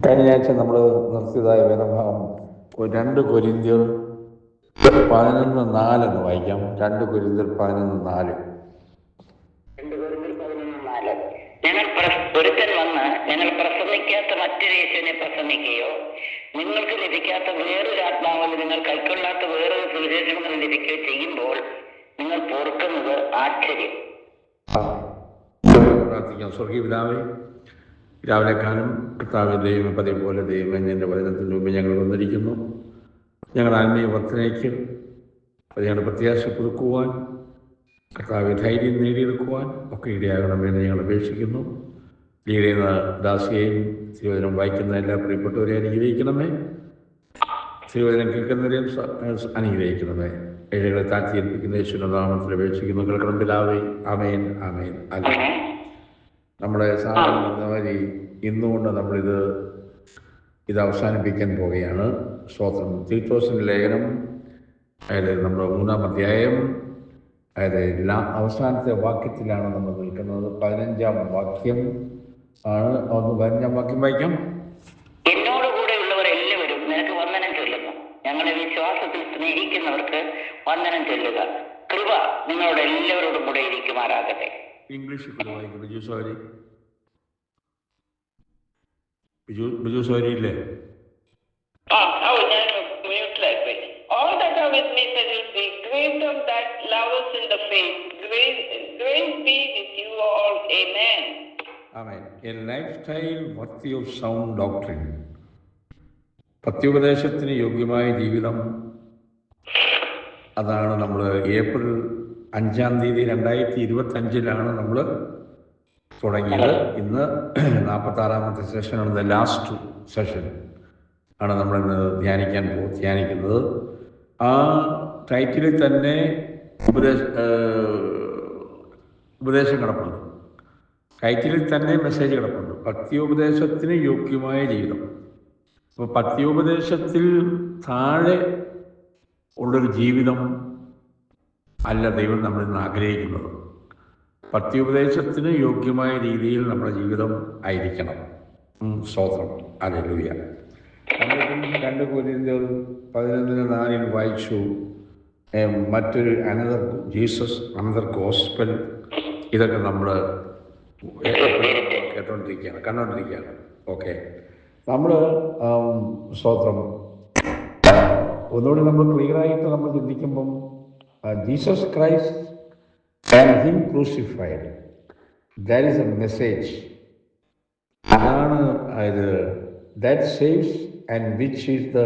കഴിഞ്ഞ ആഴ്ച നമ്മൾ നിർത്തിയതായ വേദഭാഗം 2 കൊരിന്ത്യർ 11:4 എന്ന് വായിക്കാം. 2 കൊരിന്ത്യർ 11:4. ഒരുത്തൻ വന്ന് ഞങ്ങൾ പ്രസംഗിക്കാത്ത മറ്റൊരു യേശുവിനെ പ്രസംഗിക്കുകയോ നിങ്ങൾക്ക് ലഭിക്കാത്ത വേറൊരു ആത്മാവിൽ നിങ്ങൾ കൈക്കൊള്ളാത്ത വേറൊരു സുവിശേഷങ്ങൾ ലഭിക്കുകയോ ചെയ്യുമ്പോൾ നിങ്ങൾ പൊറുക്കുന്നത് ആശ്ചര്യം. പ്രാർത്ഥിക്കാം. സ്വർഗീയ പിതാവേ, രാവിലെ കാലം കർത്താവ് ദൈവം പതിവ് പോലെ ദൈവം എൻ്റെ വചനത്തിന് മുമ്പ് ഞങ്ങൾ വന്നിരിക്കുന്നു. ഞങ്ങളുടെ ആത്മീയ വർധനയ്ക്ക് ഞങ്ങളുടെ പ്രത്യാശ പുതുക്കുവാൻ, കർത്താവ് ധൈര്യം നേടിയെടുക്കുവാൻ ഒക്കെ ഇടയാകണമെന്ന് ഞങ്ങൾ അപേക്ഷിക്കുന്നു. ലീഡയുന്ന ദാസിയെയും തിരുവചനം വായിക്കുന്ന എല്ലാ പ്രിയപ്പെട്ടവരെയും അനുഗ്രഹിക്കണമേ. തിരുവചനം കേൾക്കുന്നവരെയും അനുഗ്രഹിക്കണമേ. ഏഴകളെ താഴ്ത്തി ഏൽപ്പിക്കുന്ന യേശുവിന്റെ നാമത്തിൽ അപേക്ഷിക്കുന്നു. കേൾക്കണം പിതാവേ. ആമേൻ, ആമേൻ. അല്ല, നമ്മുടെ സാധാരണ ഇന്നുകൊണ്ട് നമ്മളിത് അവസാനിപ്പിക്കാൻ പോവുകയാണ്. സ്തോത്രം. തീത്തോസിൻ്റെ ലേഖനം, അതായത് നമ്മുടെ 3-ാം അധ്യായം, അതായത് അവസാനത്തെ വാക്യത്തിലാണ് നമ്മൾ നിൽക്കുന്നത്. 15-ാം വാക്യം ആണ്. 15-ാം വാക്യം വായിക്കാം. എന്നോടുകൂടെ ഉള്ളവർ എല്ലാവരും നിനക്ക് വന്ദനം ചൊല്ലുന്നു. ഞങ്ങളെ വിശ്വാസത്തിൽ സ്നേഹിക്കുന്നവർക്ക് വന്ദനം ചൊല്ലുക. കൃപ നിങ്ങളോട് എല്ലാവരോടും കൂടെ ഇരിക്കുമാറാകട്ടെ. ഇംഗ്ലീഷിൽ വായിക്കും. ബിജു സോരി ഇല്ലേ? All that are with me shall be great of that lovers in the faith. Grace be with you all. Amen. Amen. A lifestyle worthy of sound doctrine. പത്യോപദേശത്തിന് യോഗ്യമായ ജീവിതം, അതാണ് നമ്മൾ ഏപ്രിൽ 5-ാം തീയതി 2025 നമ്മൾ തുടങ്ങിയത്. ഇന്ന് 46-ാമത്തെ സെഷനാണ്. ലാസ്റ്റ് സെഷൻ ആണ് നമ്മളിന്ന് ധ്യാനിക്കുന്നത്. ആ ടൈറ്റിലിൽ തന്നെ ഉപദേശം കിടപ്പുണ്ട്. ടൈറ്റിലിൽ തന്നെ മെസ്സേജ് കിടപ്പുണ്ട്. പത്യോപദേശത്തിന് യോഗ്യമായ ജീവിതം. അപ്പോൾ പത്യോപദേശത്തിൽ താഴെ ഉള്ളൊരു ജീവിതം അല്ല ദൈവം നമ്മളിൽ നിന്ന് ആഗ്രഹിക്കുന്നത്. പത്യോപദേശത്തിന് യോഗ്യമായ രീതിയിൽ നമ്മുടെ ജീവിതം ആയിരിക്കണം. സ്തോത്രം. ഹല്ലേലൂയ. നമ്മളിപ്പം 2 കൊരിന്ത്യർ 11:4 വായിച്ചു. മറ്റൊരു അനദർ ഗോസ്പൽ, ഇതൊക്കെ നമ്മൾ കണ്ടുകൊണ്ടിരിക്കുകയാണ്. ഓക്കെ, നമ്മൾ സ്തോത്രം ഒന്നുകൂടി നമ്മൾ ക്ലിയറായിട്ട് നമ്മൾ ചിന്തിക്കുമ്പം Jesus Christ and him crucified, that is a message. അതാണ് ഇത്. That saves and which is the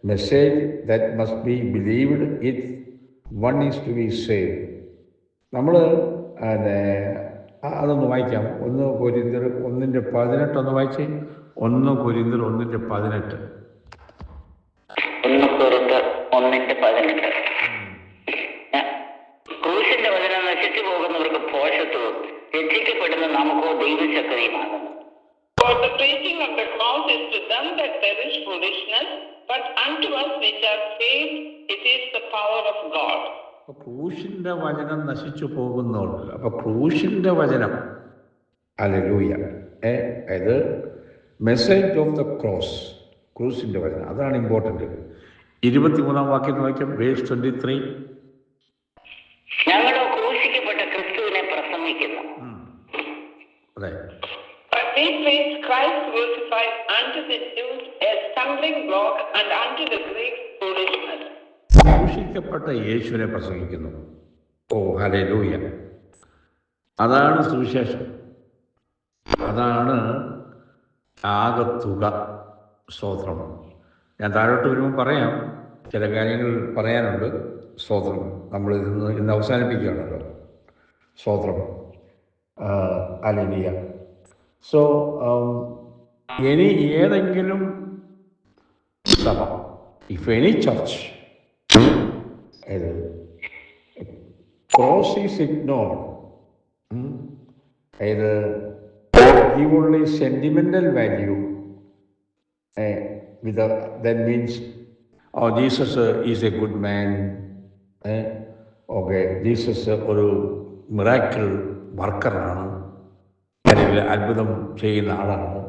message that must be believed if one is to be saved. നമ്മൾ അതൊന്ന് വായിക്കാം. 1 കൊരിന്ത്യർ 1:18 ഒന്ന് വായിച്ചേ. 1 കൊരിന്ത്യർ 1:18. ക്രൂശിന്റെ വചനം നശിച്ചു പോകുന്നവർക്ക് ഭോഷത്വവും രക്ഷിക്കപ്പെടുന്ന നമുക്കോ ദൈവശക്തിയുമാകുന്നു. For the preaching of the cross is to them that perish foolishness, but unto us which are saved it is the power of God. ക്രൂശിന്റെ വചനം നശിച്ചു പോകുന്നവർക്ക്, അപ്പൊ ക്രൂശിന്റെ വചനം, ഹല്ലേലൂയ, ഇത് മെസ്സേജ് ഓഫ് ദ ക്രോസ്, ക്രൂശിന്റെ വചനം, അതാണ് ഇമ്പോർട്ടന്റ്. 23-ാം വാക്യം വായിക്കാം. വേഴ്സ് 23. ഞങ്ങളോ ക്രൂശിക്കപ്പെട്ട ക്രിസ്തുവിനെ പ്രസംഗിക്കുന്നു. അതെ. But we preach Christ crucified, unto the Jews a stumbling block, and unto the Greeks foolishness. ക്രൂശിക്കപ്പെട്ട യേശുവിനെ പ്രസംഗിക്കുന്നു. ഓ ഹല്ലേലൂയ. അതാണ് സുവിശേഷം. അതാണ് ആകത്തുക. സ്തോത്രം. ഞാൻ താഴോട്ട് വരുമ്പോൾ പറയാം, ചില കാര്യങ്ങൾ പറയാനുണ്ട്. സ്തോത്രം. നമ്മൾ ഇന്ന് അവസാനിപ്പിക്കുകയാണല്ലോ. സ്തോത്രം. ഹല്ലേലൂയ. സോ ഇനി ഏതെങ്കിലും സഭ, if any church cross is ignored, give only sentimental value, that means, oh, Jesus is a good man, okay, Jesus ഒരു മിറാക്കിൾ വർക്കറാണ്, അല്ലെങ്കിൽ അത്ഭുതം ചെയ്യുന്ന ആളാണ്,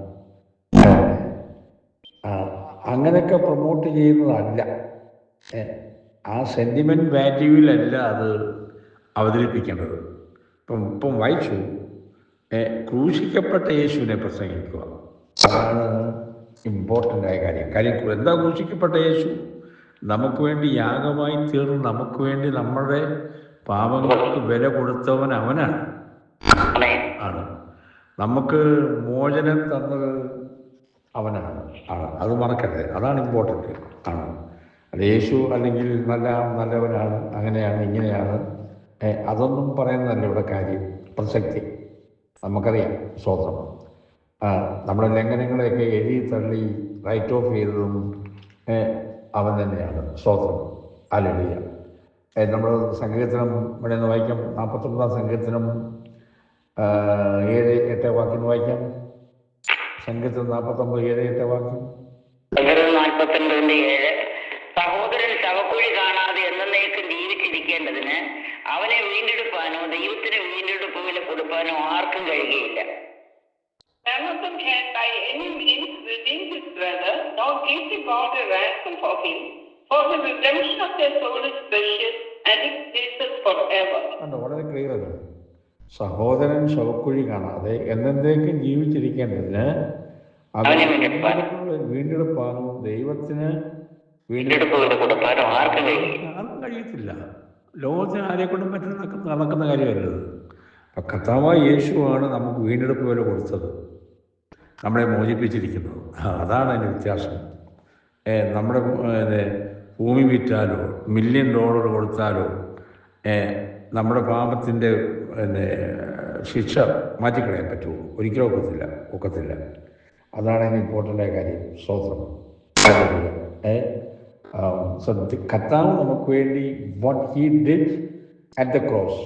അങ്ങനെയൊക്കെ പ്രൊമോട്ട് ചെയ്യുന്നതല്ല. ആ സെൻറ്റിമെൻറ്റ് വാല്യൂവിലല്ല അത് അവതരിപ്പിക്കേണ്ടത്. ഇപ്പം വായിച്ചു, ക്രൂശിക്കപ്പെട്ട യേശുവിനെ പ്രസംഗിക്കുക, അതാണ് ഇമ്പോർട്ടൻ്റായ കാര്യം. എന്താ ക്രൂശിക്കപ്പെട്ട യേശു? നമുക്ക് വേണ്ടി യാഗമായി തീർന്ന് നമുക്ക് വേണ്ടി നമ്മുടെ പാപങ്ങൾക്ക് വില കൊടുത്തവൻ അവനാണ്. നമുക്ക് മോചനം തന്നത് അവനാണ്. അത് മറക്കരുത്. അതാണ് ഇമ്പോർട്ടൻ്റ്. അത് യേശു അല്ലെങ്കിൽ നല്ലവനാണ്, അങ്ങനെയാണ്, ഇങ്ങനെയാണ്, അതൊന്നും പറയുന്നതല്ല ഇവിടെ കാര്യം, പ്രസക്തി. നമുക്കറിയാം സ്വതന്ത്രം നമ്മുടെ ലംഘനങ്ങളെയൊക്കെ എഴുതി തള്ളി റൈറ്റ് ഓഫ് ചെയ്തതും അവൻ തന്നെയാണ്. സ്വതന്ത്രം. ഹല്ലേലൂയ. നമ്മൾ സങ്കീർത്തനം ഇവിടെ നിന്ന് വായിക്കാം. 49 സങ്കീർത്തനം 7-8 വാക്യം വായിക്കാം. സങ്കീർത്തനം 49 7-8 വാക്യം. 49:7 സഹോദരൻ ശവക്കുഴി കാണാതെ എന്നേക്കും ജീവിച്ചിരിക്കേണ്ടതിന് അവനെ വീണ്ടെടുപ്പാനോ ദൈവത്തിന് വീണ്ടെടുപ്പ് വില കൊടുപ്പാനോ ആർക്കും കഴിയുകയില്ല. None of them can by any means redeem his brother, nor give to God a ransom for him, for the redemption of their soul is precious, and it ceases forever. വളരെ ക്ലിയർ ആണ്. സഹോദരൻ ശവക്കുഴി കാണാതെ എന്നേക്കും ജീവിച്ചിരിക്കേണ്ടതിന് വീണ്ടെടുപ്പാനോ ദൈവത്തിന് വീണ്ടെടുപ്പ് കൊടുപ്പാനോ ആർക്കും കഴിയത്തില്ല. ലോകത്തിന് ആരെക്കൊണ്ടും നടക്കുന്ന കാര്യമല്ലത്. അപ്പം കർത്താവായ യേശുവാണ് നമുക്ക് വീണ്ടെടുപ്പ് വില കൊടുത്തത്, നമ്മളെ മോചിപ്പിച്ചിരിക്കുന്നത്. അതാണ് അതിൻ്റെ വ്യത്യാസം. നമ്മുടെ ഭൂമി വിറ്റാലോ $1 മില്യൺ കൊടുത്താലോ നമ്മുടെ പാപത്തിൻ്റെ ശിക്ഷ മാറ്റിക്കളയാൻ പറ്റുമോ? ഒരിക്കലും ഒക്കത്തില്ല. അതാണ് അതിന് ഇമ്പോർട്ടൻ്റായ കാര്യം. സ്വതന്ത്രം. കർത്താവ് നമുക്ക് വേണ്ടി what he did at the cross,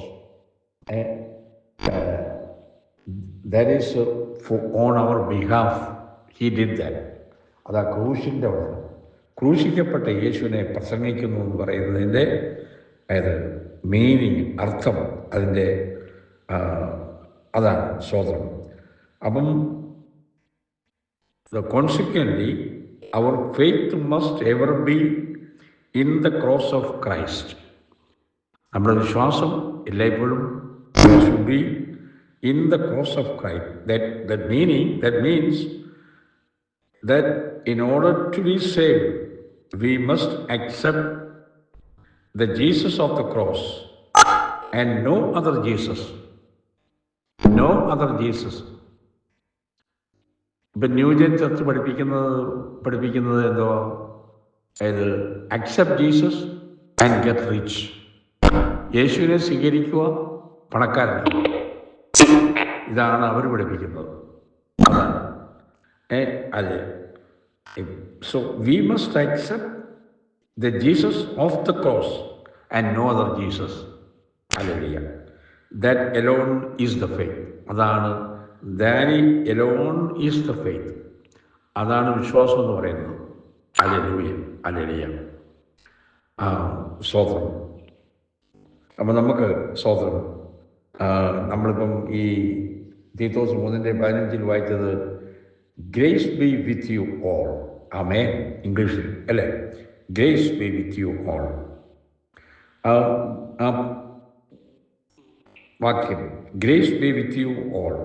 that is on our behalf he did that. അതാ ക്രൂശിൻ്റെ വചനം. ക്രൂശിക്കപ്പെട്ട യേശുവിനെ പ്രസംഗിക്കുന്നു എന്ന് പറയുന്നതിൻ്റെ മീനിങ്, അർത്ഥം, അതിൻ്റെ അതാണ് സ്വതന്ത്രം. അപ്പം consequently our faith must ever be in the cross of Christ. നമ്മുടെ വിശ്വാസം എല്ലായ്പ്പോഴും should be in the cross of Christ. That means that in order to be saved we must accept the Jesus of the cross and no other Jesus. ഇപ്പം new gen church പഠിപ്പിക്കുന്നത് എന്തോ, accept Jesus and get rich. യേശുവിനെ സ്വീകരിക്കുക, പണക്കാരനാണ്. ഇതാണ് അവർ പഠിപ്പിക്കുന്നത്. അതാണ് അതെ. So we must accept the Jesus of the cross and no other Jesus. Hallelujah. That alone is the faith. അതാണ് that alone is the faith. അതാണ് വിശ്വാസം എന്ന് പറയുന്നത്. ഹല്ലേലൂയ. ഹല്ലേലൂയ. സ്തോത്രം. അപ്പം നമുക്ക് സ്തോത്രം. നമ്മളിപ്പം ഈ തീത്തോസ് 3:15 വായിച്ചത് grace be with you all. Amen. ഇംഗ്ലീഷിൽ അല്ലേ? Grace be with you all. വാക്യം grace be with you all.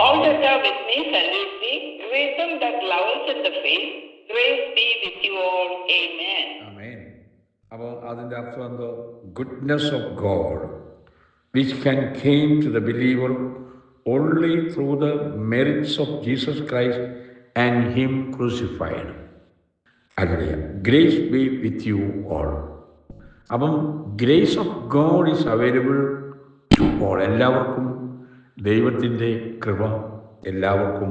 All that are with me salute thee. Greet them that love us in the faith. Grace be with you all. Amen. ആമേൻ. അപ്പോൾ അതിൻ്റെ അർത്ഥം എന്തോ? Goodness of God which can came to the believer only through the merits of Jesus Christ and him crucified. Hallelujah. Grace be with you all. അപ്പം grace of God is available to all. എല്ലാവർക്കും ദൈവത്തിൻ്റെ കൃപ എല്ലാവർക്കും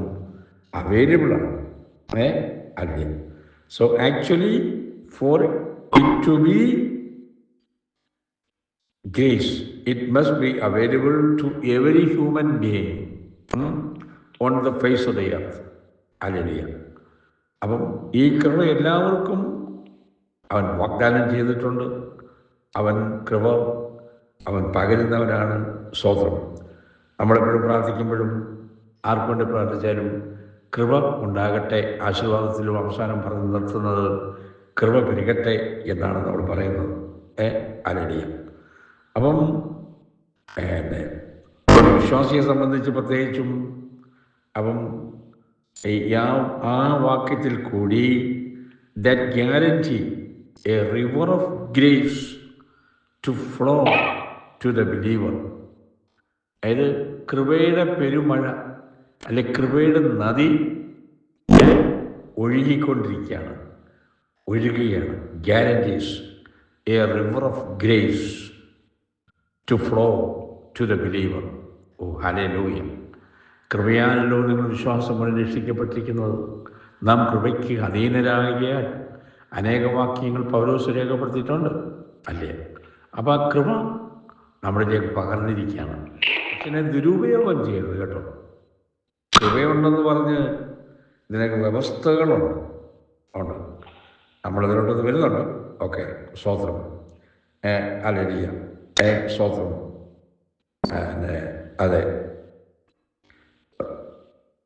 അവൈലബിളാണ്. അല്ലേ? So actually for it to be grace, it must be available to every human being on the face of the earth. Hallelujah. അപ്പം ഈ കൃപ എല്ലാവർക്കും അവൻ വാഗ്ദാനം ചെയ്തിട്ടുണ്ട്. അവൻ കൃപ അവൻ പകരുന്നവനാണ്. സ്തോത്രം. നമ്മളെപ്പോഴും പ്രാർത്ഥിക്കുമ്പോഴും ആർക്കുവേണ്ടി പ്രാർത്ഥിച്ചാലും കൃപ ഉണ്ടാകട്ടെ. ആശീർവാദത്തിലും അവസാനം പറഞ്ഞു നിർത്തുന്നത് കൃപ പെരുകട്ടെ എന്നാണ് നമ്മൾ പറയുന്നത്. ഹല്ലേലൂയ. അപ്പം ഒരു വിശ്വാസിയെ സംബന്ധിച്ച് പ്രത്യേകിച്ചും അപ്പം ആ വാക്യത്തിൽ കൂടി that guarantee a river of grace to flow to the believer. അതായത് കൃപയുടെ പെരുമഴ അല്ലെ കൃപയുടെ നദി ഒഴുകിക്കൊണ്ടിരിക്കുകയാണ്, ഒഴുകുകയാണ്. Guarantees a river of grace to flow to the believer. Oh hallelujah. കൃപയാണല്ലോ നിങ്ങൾ വിശ്വാസം കൊണ്ട് രക്ഷിക്കപ്പെട്ടിരിക്കുന്നത്. നാം കൃപയ്ക്ക് അധീനരാകിയാൽ അനേക വാക്യങ്ങൾ പൗലോസ് രേഖപ്പെടുത്തിയിട്ടുണ്ട് അല്ലേ? അപ്പോൾ ആ കൃപ നമ്മളിലേക്ക് പകർന്നിരിക്കുകയാണ്. പക്ഷേ ദുരുപയോഗം ചെയ്യരുത് കേട്ടോ. കൃപയുണ്ടെന്ന് പറഞ്ഞ് ഇതിനൊക്കെ വ്യവസ്ഥകളുണ്ട്. നമ്മളിതിലോട്ടൊന്ന് വരുന്നുണ്ട്. ഓക്കെ, സ്തോത്രം. ഹല്ലേലൂയ. സ്തോത്രം. അതെ.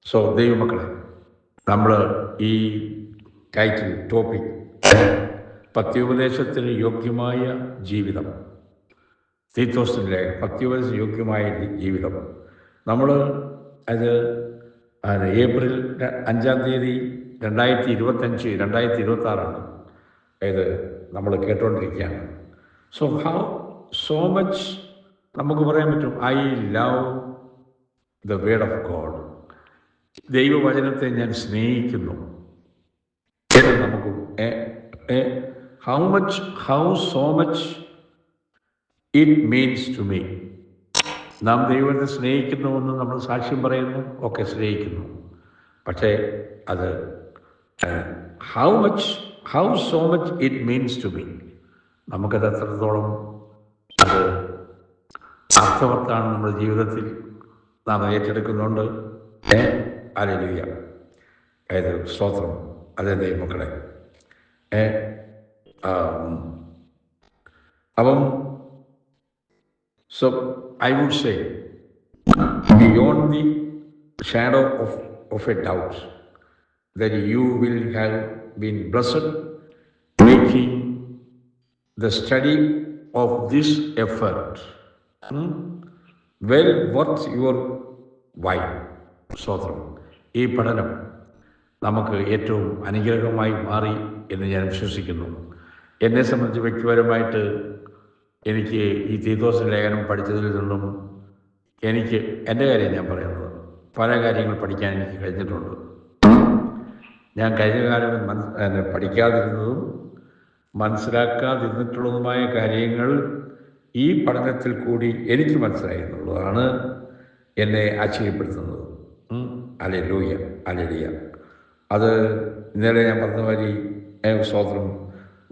സോ ദൈവമക്കളെ, നമ്മൾ ഈ ടൈറ്റിൽ ടോപ്പിക് പത്യോപദേശത്തിന് യോഗ്യമായ ജീവിതം, തീത്തോസിൻ്റെ പത്യോപദേശ യോഗ്യമായ ജീവിതം, നമ്മൾ അത് ഏപ്രിൽ 5-ാം തീയതി 2025 ഇത് നമ്മൾ കേട്ടുകൊണ്ടിരിക്കുകയാണ്. സോ മച്ച് നമുക്ക് പറയാൻ പറ്റും. I love the word of God. ദൈവവചനത്തെ ഞാൻ സ്നേഹിക്കുന്നു. നമുക്ക് how so much it means to me. നാം ദൈവത്തെ സ്നേഹിക്കുന്നുവെന്ന് നമ്മൾ സാക്ഷ്യം പറയുന്നു, ഒക്കെ സ്നേഹിക്കുന്നു. പക്ഷേ അത് how so much it means to me, നമുക്കത് എത്രത്തോളം അത് അർത്ഥവത്താണ് നമ്മുടെ ജീവിതത്തിൽ നാം ഏറ്റെടുക്കുന്നുണ്ട്. ഹല്ലേലൂയ. സ്തോത്രം. അതേ ദൈവമക്കളെ. അപ്പം so I would say beyond the shadow of a doubt that you will have been blessed making the study of this effort well worth your while. സ്തോത്രം. ഈ പഠനം നമുക്ക് ഏറ്റവും അനുഗ്രഹമായി മാറി എന്ന് ഞാൻ വിശ്വസിക്കുന്നു. എന്നെ സംബന്ധിച്ച് വ്യക്തിപരമായിട്ട് എനിക്ക് ഈ തീത്തോസിൻ്റെ ലേഖനം പഠിച്ചതിൽ നിന്നും എനിക്ക് എൻ്റെ കാര്യം ഞാൻ പറയുന്നത്, പല കാര്യങ്ങൾ പഠിക്കാൻ എനിക്ക് കഴിഞ്ഞിട്ടുണ്ട്. ഞാൻ കഴിഞ്ഞ കാലം പഠിക്കാതിരുന്നതും മനസ്സിലാക്കാതിരുന്നിട്ടുള്ളതുമായ കാര്യങ്ങൾ ഈ പഠനത്തിൽ കൂടി എനിക്ക് മനസ്സിലായി എന്നുള്ളതാണ് എന്നെ ആശ്ചര്യപ്പെടുത്തുന്നത്. ഹല്ലേലൂയ. ഹല്ലേലൂയ. അത് ഇന്നലെ ഞാൻ പറഞ്ഞ മാതിരി സ്തോത്രം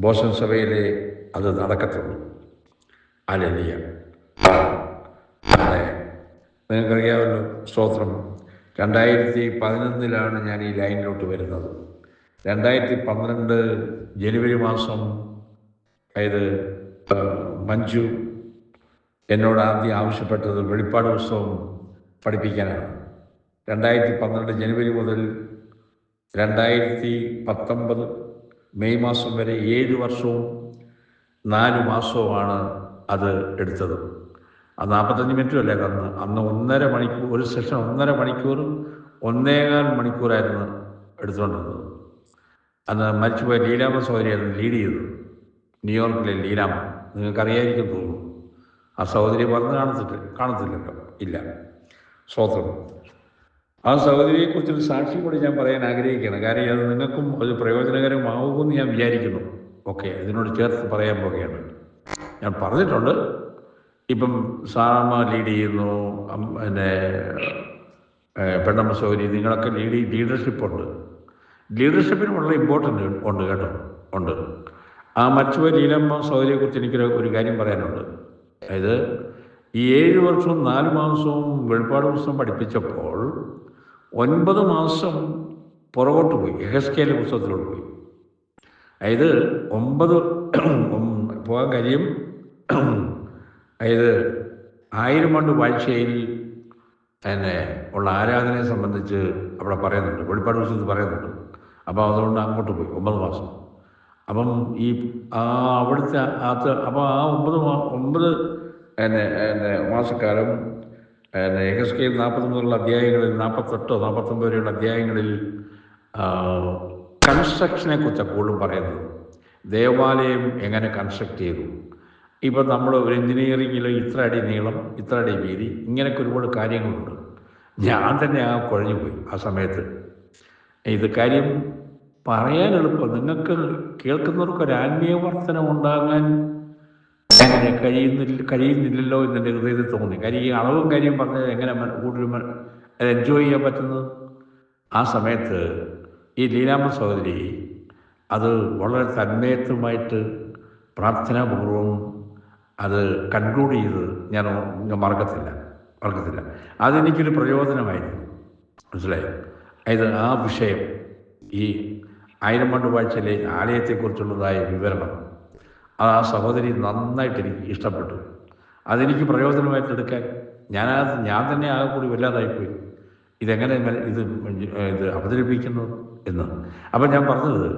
ബോസ്റ്റൺ സഭയിലെ അത് നടക്കത്തുള്ളൂ. ഹല്ലേലൂയ. അതെ, നിങ്ങൾക്കറിയാമല്ലോ. സ്തോത്രം. 2011 ഞാൻ ഈ ലൈനിലോട്ട് വരുന്നത്. 2012 ജനുവരി മാസം അതായത് മഞ്ജു എന്നോട് ആദ്യം ആവശ്യപ്പെട്ടത് വെളിപ്പാട് പുസ്തകം പഠിപ്പിക്കാനാണ്. 2012 ജനുവരി മുതൽ 2019 മെയ് മാസം വരെ 7 വർഷവും 4 മാസവുമാണ് അത് എടുത്തത്. അത് 45 മിനിറ്റും അല്ലേ അന്ന് 1.5 മണിക്കൂർ, ഒരു സെഷൻ 1.5 മണിക്കൂർ 1.25 മണിക്കൂറായിരുന്നു എടുത്തുകൊണ്ടിരുന്നത്. അന്ന് മരിച്ചുപോയ ലീലാമ്മ സഹോദരിയായിരുന്നു ലീഡ് ചെയ്തത്. ന്യൂയോർക്കിലെ ലീലാമ്മ, നിങ്ങൾക്കറിയായിരിക്കും തോന്നുന്നു. ആ സഹോദരി പറഞ്ഞ് കാണത്തില്ലല്ലോ. ഇല്ല. സ്തോത്രം. ആ സഹോദരിയെക്കുറിച്ചൊരു സാക്ഷി കൂടി ഞാൻ പറയാൻ ആഗ്രഹിക്കുകയാണ്. കാര്യം അത് നിങ്ങൾക്കും ഒരു പ്രയോജനകരമാവുമെന്ന് ഞാൻ വിചാരിക്കുന്നു. ഓക്കെ, ഇതിനോട് ചേർത്ത് പറയാൻ പോകുകയാണ്. ഞാൻ പറഞ്ഞിട്ടുണ്ട്, ഇപ്പം സാറമ്മ ലീഡ് ചെയ്യുന്നു, പിന്നെ പെണ്ണമ്മ സഹോദരി, നിങ്ങളൊക്കെ ലീഡർഷിപ്പുണ്ട്. ലീഡർഷിപ്പിന് വളരെ ഇമ്പോർട്ടൻ്റ് ഉണ്ട് കേട്ടോ, ഉണ്ട്. ആ മരിച്ചുപോയ ലീലമ്മ സഹോദരിയെക്കുറിച്ച് എനിക്കൊരു കാര്യം പറയാനുണ്ട്. അതായത് ഈ 7 വർഷവും 4 മാസവും വെളിപ്പാട് പുസ്തകം പഠിപ്പിച്ചപ്പോൾ 9 മാസം പുറകോട്ട് പോയി, യെഹെസ്കേൽ പുസ്തകത്തിലോട്ട് പോയി. അതായത് 9 പോകാൻ കഴിയും. അതായത് 1000 ആണ്ട് വാഴ്ചയിൽ എന്നെ ഉള്ള ആരാധനയെ സംബന്ധിച്ച് അവിടെ പറയുന്നുണ്ട്, വെളിപ്പാട് പുസ്തകത്തിൽ പറയുന്നുണ്ട്. അപ്പോൾ അതുകൊണ്ട് അങ്ങോട്ട് പോയി 9 മാസം. അപ്പം ഈ അവിടുത്തെ അപ്പോൾ ആ 9 മാസക്കാലം യെഹെസ്കേൽ 40 മുതലുള്ള അധ്യായങ്ങളിൽ 48 49 വരെയുള്ള അധ്യായങ്ങളിൽ കൺസ്ട്രക്ഷനെ കുറിച്ചാണ് കൂടുതലും പറയുന്നത്. ദേവാലയം എങ്ങനെ കൺസ്ട്രക്ട് ചെയ്തു. ഇപ്പം നമ്മൾ ഒരു എൻജിനീയറിങ്ങിൽ ഇത്ര അടി നീളം, ഇത്ര അടി വീതി, ഇങ്ങനെയൊക്കെ ഒരുപാട് കാര്യങ്ങളുണ്ട്. ഞാൻ തന്നെ കുഴഞ്ഞു പോയി ആ സമയത്ത്. ഇത് കാര്യം പറയാൻ എളുപ്പം, നിങ്ങൾക്ക് കേൾക്കുന്നവർക്ക് ഒരു ആത്മീയ വർധനം ഉണ്ടാകാൻ അങ്ങനെ കഴിയുന്നില്ലല്ലോ എന്നെ ഹൃദയത്തിൽ തോന്നി. കാര്യം ഈ അളവും കാര്യം പറഞ്ഞത് എങ്ങനെ കൂടുതലും എൻജോയ് ചെയ്യാൻ പറ്റുന്നത്. ആ സമയത്ത് ഈ ലീലാമ്മ സഹോദരി അത് വളരെ തന്മയത്വമായിട്ട് പ്രാർത്ഥനാപൂർവം അത് കൺക്ലൂഡ് ചെയ്ത് ഞാൻ മറക്കത്തില്ല. അതെനിക്കൊരു പ്രചോദനമായിരുന്നു, മനസ്സിലായി. ഇത് ആ വിഷയം, ഈ 1000 ആണ്ട് വാഴ്ചയിലെ ആലയത്തെക്കുറിച്ചുള്ളതായ വിവരണം, അത് ആ സഹോദരി നന്നായിട്ട് എനിക്ക് ഇഷ്ടപ്പെട്ടു. അതെനിക്ക് പ്രയോജനമായിട്ട് എടുക്കാൻ ഞാൻ തന്നെ ആകെ കൂടി വല്ലാതായിപ്പോയി, ഇതെങ്ങനെ ഇത് അവതരിപ്പിക്കുന്നു എന്ന്. അപ്പം ഞാൻ പറഞ്ഞത്,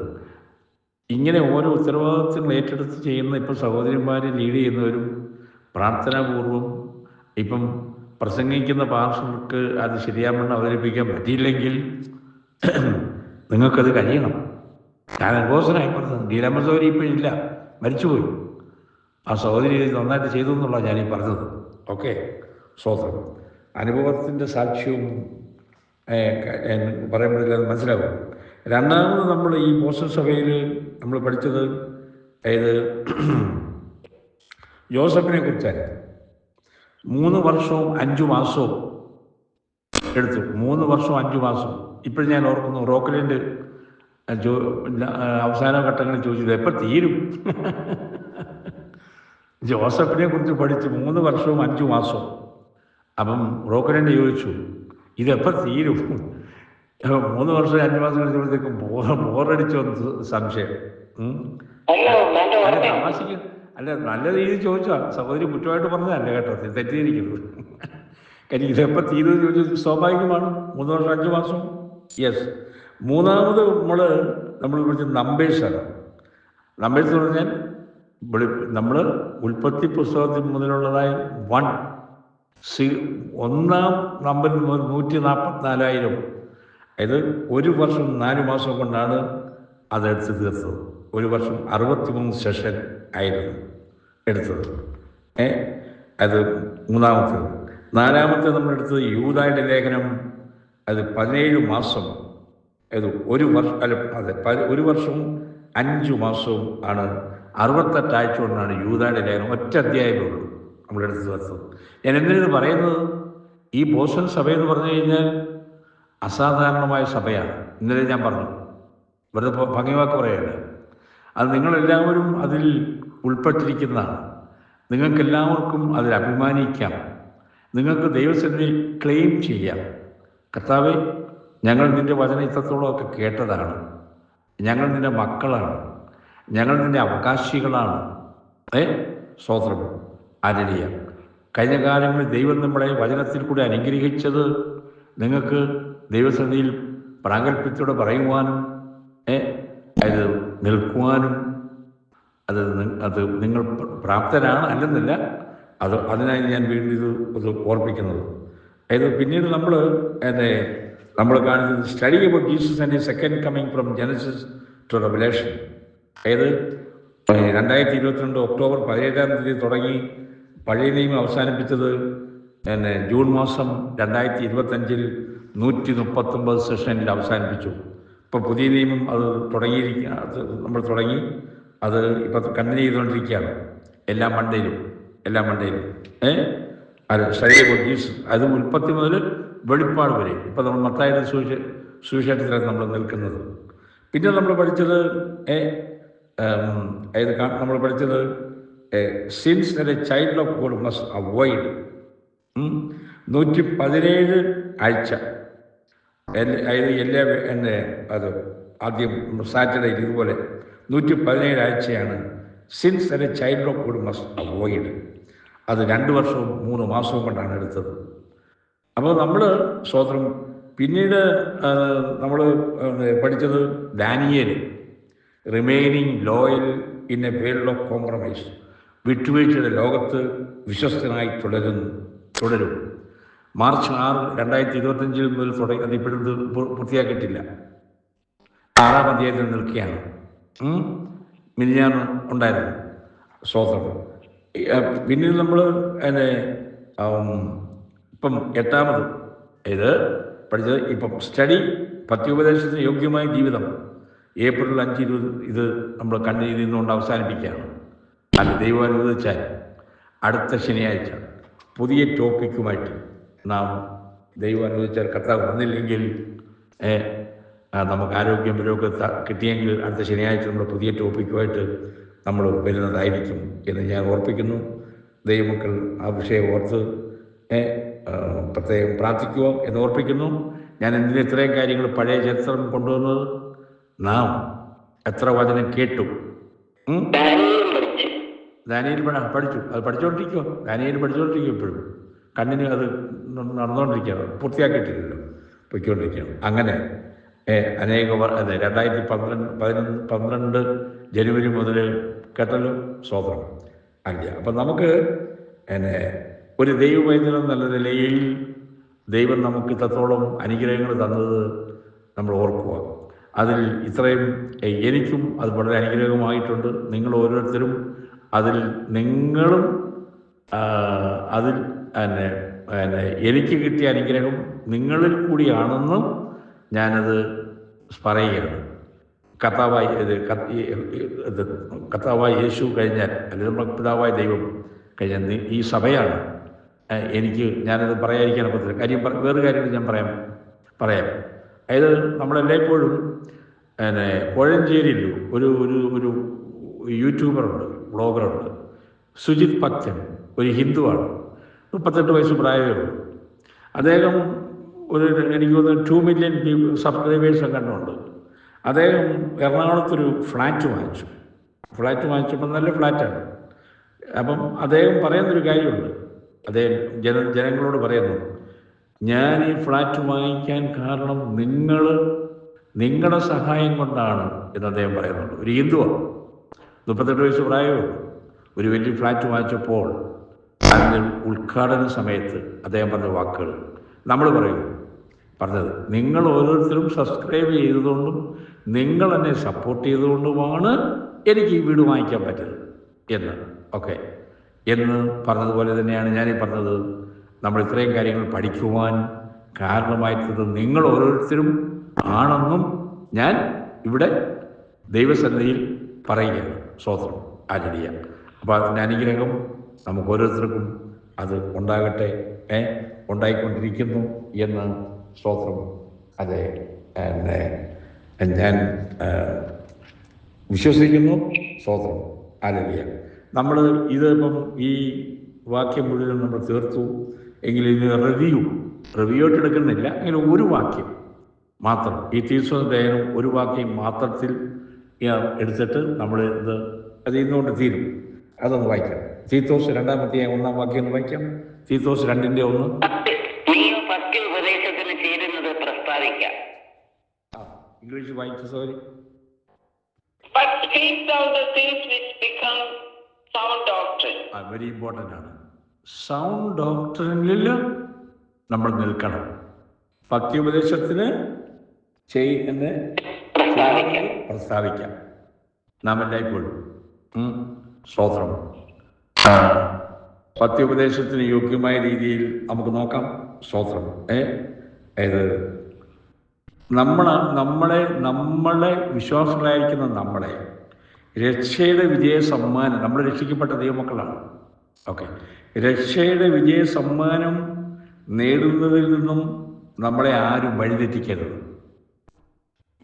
ഇങ്ങനെ ഓരോ ഉത്തരവാദിത്വങ്ങൾ ഏറ്റെടുത്ത് ചെയ്യുന്ന ഇപ്പം സഹോദരിമാർ ലീഡ് ചെയ്യുന്നവരും പ്രാർത്ഥനാപൂർവം ഇപ്പം പ്രസംഗിക്കുന്ന പാസ്റ്റർക്ക് അത് ശരിയാവണ്ണം അവതരിപ്പിക്കാൻ പറ്റിയില്ലെങ്കിൽ നിങ്ങൾക്കത് കഴിയണം. ഞാൻ അനുഭവസ്ഥനായി പറഞ്ഞത്. ലീലാമ്മ സഹോദരി ഇപ്പോഴില്ല, മരിച്ചുപോയി. ആ സഹോദരി നന്നായിട്ട് ചെയ്തു എന്നുള്ള ഞാനീ പറഞ്ഞത്. ഓക്കെ, സ്വതന്ത്രം അനുഭവത്തിൻ്റെ സാക്ഷ്യവും പറയുമ്പോഴേ അത് മനസ്സിലാവും. രണ്ടാമത് നമ്മൾ ഈ പോസ്റ്റൽ സഭയിൽ നമ്മൾ പഠിച്ചത് ജോസഫിനെ കുറിച്ചാണ്. 3 വർഷവും 5 മാസവും എടുത്തു. 3 വർഷവും 5 മാസവും. ഇപ്പോഴും ഞാൻ ഓർക്കുന്നു, റോക്കലിൻ്റെ അവസാന ഘട്ടങ്ങളിൽ ചോദിച്ചത് എപ്പോൾ തീരും. ജോസഫിനെ കുറിച്ച് പഠിച്ച് 3 വർഷവും 5 മാസവും. അപ്പം റോക്കലിൻ്റെ ചോദിച്ചു, ഇതെപ്പോൾ തീരും? 3 വർഷം 5 മാസം കഴിച്ചപ്പോഴത്തേക്കും ബോറടിച്ചോ സംശയം. താമസിക്കും അല്ല, നല്ല രീതിയിൽ ചോദിച്ചാൽ സഹോദരി കുറ്റമായിട്ട് പറഞ്ഞതല്ല കേട്ടോ, തെറ്റിയിരിക്കുന്നത്. കാര്യം ഇതെപ്പോൾ തീരുമെന്ന് ചോദിച്ചത് സ്വാഭാവികമാണ്. 3 വർഷം 5 മാസം. യെസ്. മൂന്നാമത് നമ്മൾ വിളിച്ച നമ്പേഴ്സാണ്. നമ്പേഴ്സ് എന്ന് പറഞ്ഞാൽ നമ്മൾ ഉൽപ്പത്തി പുസ്തകത്തിൽ മുതലുള്ളതായ 1 നമ്പറിൽ മുതൽ 144,000. ഇത് 1 വർഷം 4 മാസം കൊണ്ടാണ് അതെടുത്ത് തീർത്തത്. 1 വർഷം 63 സെഷൻ ആയിരുന്നു എടുത്തത്. അത് മൂന്നാമത്തേത്. നാലാമത്തെ നമ്മളെടുത്തത് യൂദായുടെ ലേഖനം. അത് 17 മാസം. അത് 1 വർഷം 1 വർഷവും 5 മാസവും ആണ്. 68 ആഴ്ച കൊണ്ടാണ് യൂദായുടെ ലേഖനം ഒറ്റ അധ്യായമേ നമ്മളെടുത്ത് തീർത്തത്. ഞാൻ എന്തിനത് പറയുന്നത്, ഈ ബോസ്റ്റൺ സഭയെന്ന് പറഞ്ഞു കഴിഞ്ഞാൽ അസാധാരണമായ സഭയാണ്. ഇന്നലെ ഞാൻ പറഞ്ഞു, വെറുതെ ഭംഗിവാക്ക് പറയല്ല. അത് നിങ്ങളെല്ലാവരും അതിൽ ഉൾപ്പെട്ടിരിക്കുന്നതാണ്. നിങ്ങൾക്കെല്ലാവർക്കും അതിൽ അഭിമാനിക്കാം. നിങ്ങൾക്ക് ദൈവസന്നിധിയിൽ ക്ലെയിം ചെയ്യാം, കർത്താവേ, ഞങ്ങൾ നിൻ്റെ വചനം ഇത്രത്തോളമൊക്കെ കേട്ടതാണ്, ഞങ്ങൾ നിൻ്റെ മക്കളാണ്, ഞങ്ങൾ നിൻ്റെ അവകാശികളാണ്. സ്തോത്രം, ഹല്ലേലൂയ. കഴിഞ്ഞ കാലങ്ങളിൽ ദൈവം നമ്മളെ വചനത്തിൽ കൂടി അനുഗ്രഹിച്ചത് നിങ്ങൾക്ക് ദൈവസന്നിധിയിൽ പ്രാഗൽഭ്യത്തോടെ പറയുവാനും അത് നിൽക്കുവാനും അത് നിങ്ങൾ പ്രാപ്തരാണ് അല്ലെന്നില്ല. അതിനായി ഞാൻ വീണ്ടും ഇത് ഓർപ്പിക്കുന്നത്. പിന്നീട് നമ്മൾ കാണുന്നത് study about Jesus and his second coming from Genesis to Revelation. 2022 October 17 തുടങ്ങി പഴയ നിയമം അവസാനിപ്പിച്ചത് ജൂൺ മാസം 2025 139 സെഷനിൽ അവസാനിപ്പിച്ചു. ഇപ്പോൾ പുതിയ നിയമം അത് നമ്മൾ തുടങ്ങി. അത് ഇപ്പം കണ്ടിന്യൂ ചെയ്തുകൊണ്ടിരിക്കുകയാണ് എല്ലാ മണ്ടയിലും. അത് സ്റ്റഡി അബൌട്ട് ജീസസ്, അത് ഉൽപ്പത്തി മുതൽ വെളിപ്പാട് വരെ. ഇപ്പം നമ്മൾ മത്തായിയുടെ സുവിശേഷത്തിലാണ് നമ്മൾ നിൽക്കുന്നത്. പിന്നെ നമ്മൾ പഠിച്ചത് since that A child of God must avoid. 117 ആഴ്ച. അത് ആദ്യം സാറ്റർഡേയിൽ ഇതുപോലെ 117 ആഴ്ചയാണ് since that A child of God must avoid. അത് 2 വർഷവും 3 മാസവും കൊണ്ടാണ് എടുത്തത്. അപ്പോൾ നമ്മൾ സ്വതന്ത്രം പിന്നീട് നമ്മൾ പഠിച്ചത് ദാനിയേൽ remaining loyal in a world of compromise, വിട്ടുവീഴ്ചയുടെ ലോകത്ത് വിശ്വസ്തനായി തുടരും. മാർച്ച് 6, 2025 മുതൽ തുടങ്ങി. അത് ഇപ്പോഴും പൂർത്തിയാക്കിയിട്ടില്ല. 6-ാം അധ്യായത്തിൽ നിൽക്കുകയാണ്. മിനിഞ്ഞാന്ന് ഉണ്ടായിരുന്നു സ്വതന്ത്രം. പിന്നീട് നമ്മൾ ഇപ്പം 8ാമത് ഇത് പഠിച്ചത് ഇപ്പം സ്റ്റഡി പത്യോപദേശത്തിന് യോഗ്യമായ ജീവിതം ഏപ്രിൽ 5, 20 ഇത് നമ്മൾ കണ്ണിൽ നിന്നുകൊണ്ട് അവസാനിപ്പിക്കുകയാണ്. അല്ല, ദൈവം അനുവദിച്ചാൽ അടുത്ത ശനിയാഴ്ച പുതിയ ടോപ്പിക്കുമായിട്ട് നാം ദൈവം അനുവദിച്ചാൽ, കർത്താവ് വന്നില്ലെങ്കിൽ നമുക്ക് ആരോഗ്യം കിട്ടിയെങ്കിൽ അടുത്ത ശനിയാഴ്ച നമ്മൾ പുതിയ ടോപ്പിക്കുമായിട്ട് നമ്മൾ വരുന്നതായിരിക്കും എന്ന് ഞാൻ ഓർപ്പിക്കുന്നു. ദൈവമക്കൾ ആ വിഷയം ഓർത്ത് പ്രത്യേകം പ്രാർത്ഥിക്കുക എന്ന് ഓർപ്പിക്കുന്നു. ഞാൻ എന്തിന് ഇത്രയും കാര്യങ്ങൾ പഴയ ചരിത്രം കൊണ്ടുവന്നത്? നാം എത്ര വചനം കേട്ടു. ദാനിയേൽ പഠിച്ചു, അത് പഠിച്ചുകൊണ്ടിരിക്കുക. ദാനിയേൽ പഠിച്ചുകൊണ്ടിരിക്കുക. ഇപ്പോഴും കണ്ണിന് അത് നടന്നുകൊണ്ടിരിക്കുകയാണ്, പൂർത്തിയാക്കിയിട്ടില്ലല്ലോ, പൊയ്ക്കൊണ്ടിരിക്കുകയാണ്. അങ്ങനെ അനേക 2012 ജനുവരി മുതൽ കേട്ടല്ലോ സ്വതന്ത്രം അല്ല. അപ്പം നമുക്ക് ഒരു ദൈവവൈദ്യൻ എന്നുള്ള നിലയിൽ ദൈവം നമുക്ക് ഇത്രത്തോളം അനുഗ്രഹങ്ങൾ തന്നത് നമ്മൾ ഓർക്കുക. അതിൽ ഇത്രയും എനിക്കും അത് വളരെ അനുഗ്രഹമായിട്ടുണ്ട്. നിങ്ങൾ ഓരോരുത്തരും നിങ്ങളും അതിൽ എനിക്ക് കിട്ടിയ അനുഗ്രഹം നിങ്ങളിൽ കൂടിയാണെന്നും ഞാനത് പറയുകയാണ്. കർത്താവായ യേശു കഴിഞ്ഞാൽ, അല്ലെങ്കിൽ നമ്മുടെ പിതാവായ ദൈവം കഴിഞ്ഞാൽ ഈ സഭയാണ് ഞാനത് പറയാതിരിക്കാൻ പറ്റില്ല. വേറൊരു കാര്യം ഞാൻ പറയാം. അതായത് നമ്മളെല്ലായ്പ്പോഴും കോഴഞ്ചേരിയിൽ ഒരു ഒരു യൂട്യൂബറുണ്ട്, ബ്ലോഗറുണ്ട്, സുജിത് ഭക്തൻ, ഒരു ഹിന്ദുവാണ്. 38 വയസ്സ് പ്രായമേ ഉള്ളൂ. അദ്ദേഹം എനിക്ക് തോന്നുന്നു 2 മില്യൺ സബ്സ്ക്രൈബേഴ്സ് കണ്ടുണ്ട്. അദ്ദേഹം എറണാകുളത്തൊരു ഫ്ലാറ്റ് വാങ്ങിച്ചപ്പോൾ നല്ല ഫ്ലാറ്റാണ്. അപ്പം അദ്ദേഹം പറയുന്നൊരു കാര്യമുണ്ട്. അദ്ദേഹം ജനങ്ങളോട് പറയുന്നു, ഞാൻ ഈ ഫ്ലാറ്റ് വാങ്ങിക്കാൻ കാരണം നിങ്ങളുടെ സഹായം കൊണ്ടാണ് എന്ന് അദ്ദേഹം പറയുന്നുണ്ട്. ഒരു ഹിന്ദുവാണ്, 38 വയസ്സ് പ്രായമേ ഉള്ളൂ. ഒരു വലിയ ഫ്ലാറ്റ് വാങ്ങിച്ചപ്പോൾ അതിൻ്റെ ഉദ്ഘാടന സമയത്ത് അദ്ദേഹം പറഞ്ഞ വാക്കുകൾ നമ്മൾ പറഞ്ഞത്, നിങ്ങൾ ഓരോരുത്തരും സബ്സ്ക്രൈബ് ചെയ്തതുകൊണ്ടും നിങ്ങൾ എന്നെ സപ്പോർട്ട് ചെയ്തുകൊണ്ടുമാണ് എനിക്ക് ഈ വീട് വാങ്ങിക്കാൻ പറ്റുന്നത് എന്ന് പറഞ്ഞതുപോലെ തന്നെയാണ് ഞാനീ പറഞ്ഞത്. നമ്മൾ ഇത്രയും കാര്യങ്ങൾ പഠിക്കുവാൻ കാരണമായിട്ടുള്ളത് നിങ്ങൾ ഓരോരുത്തരും ആണെന്നും ഞാൻ ഇവിടെ ദൈവസന്നിധിയിൽ പറയുകയാണ്. സ്വതന്ത്രം ആചരിക്കുക. അപ്പോൾ അതിൻ്റെ അനുഗ്രഹം നമുക്ക് ഓരോരുത്തർക്കും അത് ഉണ്ടാകട്ടെ, ഉണ്ടായിക്കൊണ്ടിരിക്കുന്നു എന്ന് സ്തോത്രം. അതെ, ഞാൻ വിശ്വസിക്കുന്നു. സ്തോത്രം ഹല്ലേലൂയ. നമ്മൾ ഇതിപ്പം ഈ വാക്യം മുഴുവൻ നമ്മൾ തീർത്തു എങ്കിൽ ഇതിന് റിവ്യൂ ആയിട്ട് എടുക്കുന്നില്ല. എങ്കിലും ഒരു വാക്യം മാത്രം, ഈ തീർച്ചയായും ഒരു വാക്യം മാത്രത്തിൽ എടുത്തിട്ട് നമ്മൾ അത് ഇന്നുകൊണ്ട് തീരും. അതൊന്ന് വായിക്കാം. തീത്തോസ് 2-ാം അധ്യായം 1-ാം വാക്യം ഒന്ന് വായിക്കാം. തീത്തോസ് 2:1. ഉപദേശത്തിന് ചേരുന്നത് പ്രസ്താവിക്കാം. ഇംഗ്ലീഷ് വായിച്ചു. Sorry. But speak thou the things which become sound doctrine. Very important ആണ്. സൗണ്ട് ഡോക്ടറിനിൽ നമ്മൾ നിൽക്കണം. ഭക്തിയുപദേശത്തിന് പ്രസ്താവിക്കാം. നാം എല്ലായ്പ്പോഴും സ്തോത്രം ഭക്തിയുപദേശത്തിന് യോഗ്യമായ രീതിയിൽ നമുക്ക് നോക്കാം. സ്തോത്രം. അതായത് നമ്മളെ വിശ്വാസികളായിരിക്കുന്ന നമ്മളെ രക്ഷയുടെ വിജയ സമ്മാനം, നമ്മൾ രക്ഷിക്കപ്പെട്ട ദൈവമക്കളാണ്. രക്ഷയുടെ വിജയ സമ്മാനം നേടുന്നതിൽ നിന്നും നമ്മളെ ആരും വഴിതെറ്റിക്കരുത്.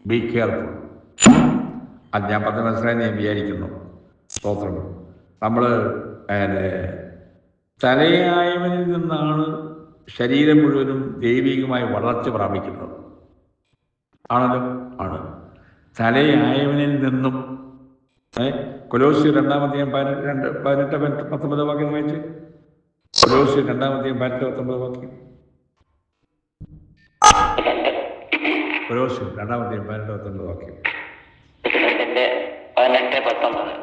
Be careful. അത് ഞാൻ പറഞ്ഞ മനസ്സിലായി ഞാൻ വിചാരിക്കുന്നു. സ്തോത്രം. നമ്മൾ തലയായവനിൽ നിന്നാണ് ശരീരം മുഴുവനും ദൈവികമായി വളർച്ച പ്രാപിക്കുന്നത്. ആണല്ലോ, ആണ്. തലയായവനിൽ നിന്നും കൊലോസ്യർ 2-ാം അധ്യായം 18-19 വാക്യം വായിച്ച്. കൊലോസ്യർ 2-ാം അധ്യായം 18-19 വാക്യം. കൊലോസ്യർ 2:18-19 വാക്യം. 18-19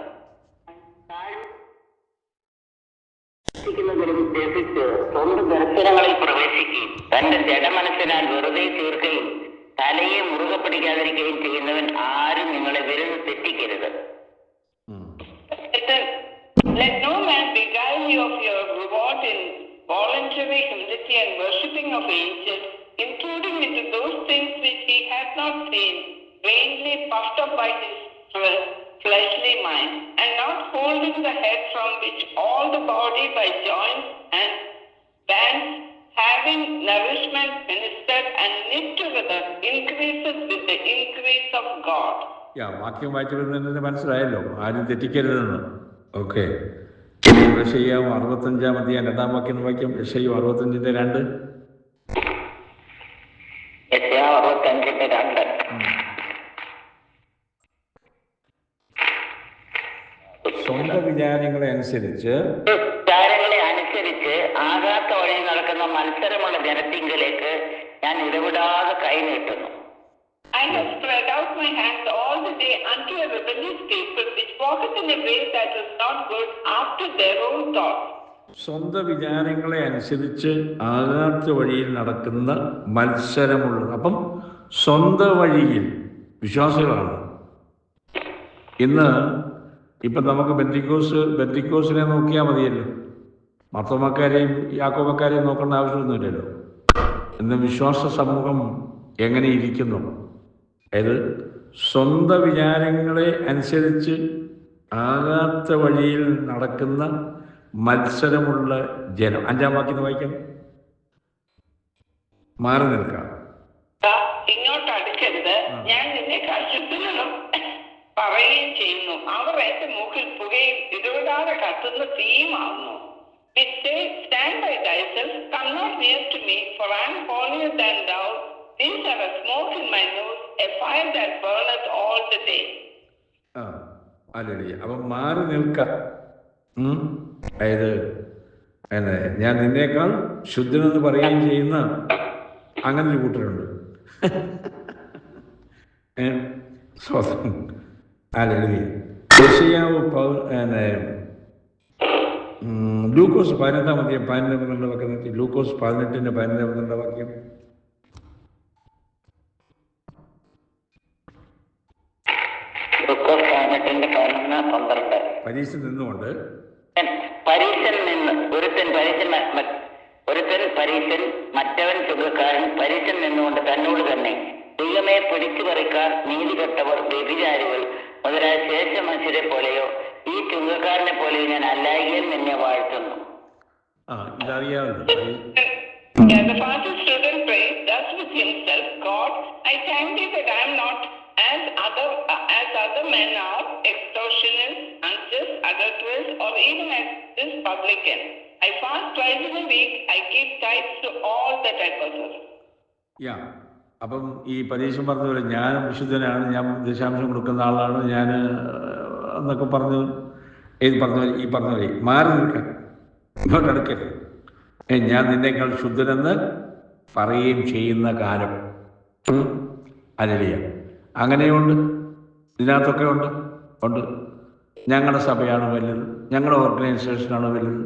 ത്യജിച്ച് സ്വന്തം ദർശനങ്ങളിൽ പ്രവേശിക്കുകയും തന്റെ ജഡമനസ്സിനാൽ വെറുതെ തീർക്കുകയും തലയെ മുറുകെ പിടിക്കാതിരിക്കുകയും ചെയ്യുന്നവൻ ആരും നിങ്ങളെ വെറുതെ തെറ്റിക്കരുത്. Let no man beguile you of your reward in voluntary humility and worshipping of angels, including into those things which he hath not seen, vainly puffed up by his fleshly mind, and not holding the head, from which all the body by joints and bands, having nourishment ministered and knit together, increases with the increase of God. വാക്യം വായിച്ചു മനസ്സിലായല്ലോ, ആരും തെറ്റിക്കരുതെന്ന്. Okay, യെശയ്യാ 65-ാം 2 വാക്യം വാക്യം. യെശയ്യാ 65:2. സ്വന്തം വിചാരങ്ങളെ അനുസരിച്ച് ആകാത്ത വഴി നടക്കുന്ന മത്സരമുള്ള ജനത്തിങ്കലേക്ക് ഞാൻ ഇടപെടാതെ കൈ നീട്ടുന്നു. I have spread out my hands all the day unto a rebellious people, which walketh in a way that is not good, after their own thoughts. സ്വന്തം വിചാരങ്ങളെ അനുസരിച്ച് ആകാത്ത വഴിയിൽ നടക്കുന്ന മത്സരമുള്ള. അപ്പം സ്വന്തം വഴിയിൽ വിശ്വാസികളാണ്. ഇപ്പം നമുക്ക് ബെന്തിക്കോസിനെ നോക്കിയാൽ മതിയല്ലോ, മർത്തോമാക്കാരെയും യാക്കോബക്കാരെയും നോക്കേണ്ട ആവശ്യമൊന്നുമില്ലല്ലോ. ഇന്ന് വിശ്വാസ സമൂഹം എങ്ങനെ ഇരിക്കുന്നു? അതായത് സ്വന്തം വിചാരങ്ങളെ അനുസരിച്ച് ആകാത്ത വഴിയിൽ നടക്കുന്ന മത്സരമുള്ള ജനം. 5-ാം വാക്യം വായിക്കാം. മാറി നിൽക്കാം. ഇങ്ങോട്ട് അടുക്കരുത്, ഞാൻ നിന്നെക്കാൾ ശുദ്ധനും പറയുകയും ചെയ്യുന്നു. അവർ എന്റെ മൂക്കിൽ പുകയും ഇടപെടാതെ കത്തുന്ന തീയുമാകുന്നു. Stand by thyself, come not near to me, for I am holier than thou. These are a smoke in my nose, a fire that burneth all the day. അപ്പം മാറി നിൽക്കാം. അതായത് ഞാൻ നിന്നേക്കാൾ ശുദ്ധനെന്ന് പറയുകയും ചെയ്യുന്ന അങ്ങനെ ഒരു കൂട്ടരുണ്ട്. ലൂക്കോസ് 18-ാം വാക്യം. ലൂക്കോസ് 18-ന്റെ വാക്യം. പരീശൻ നിന്നുകൊണ്ട് പരീശൻ മറ്റവൻ ചുങ്കക്കാരൻ പരീശൻ നിന്നുകൊണ്ട് തന്നോട് തന്നെ, ദൈവമേ പിടിച്ചു പറിക്കാർ, നീതി കെട്ടവർ, വ്യഭിചാരികൾ മുതലായ ശേഷ മനുഷ്യരെ പോലെയോ ഈ ചുങ്കക്കാരനെ പോലെയോ ഞാൻ അല്ലായികയിൽ നിന്നെ വാഴ്ത്തുന്നു. The father stood and prayed thus with himself, God, I thank thee that I am not as other men are, extortioners, unjust, adulterers, or even as this publican. I fast twice in a week. I give tithes to all that I possess. അപ്പം ഈ പരീശൻ പറഞ്ഞ ഞാൻ വിശുദ്ധനാണ്, ഞാൻ ദശാംശം കൊടുക്കുന്ന ആളാണ് ഞാൻ എന്നൊക്കെ പറഞ്ഞു. ഈ പറഞ്ഞ പോലെ മാറി നിൽക്കാൻ, ഇങ്ങോട്ടടുക്കരുത്, ഞാൻ നിന്നേക്കാൾ ശുദ്ധനെന്ന് പറയുകയും ചെയ്യുന്ന കാലം. ഹല്ലേലൂയ. അങ്ങനെയുണ്ട്, ഇതിനകത്തൊക്കെ ഉണ്ട്. ഞങ്ങളുടെ സഭയാണ് വലുത്, ഞങ്ങളുടെ ഓർഗനൈസേഷനാണ് വലുത്,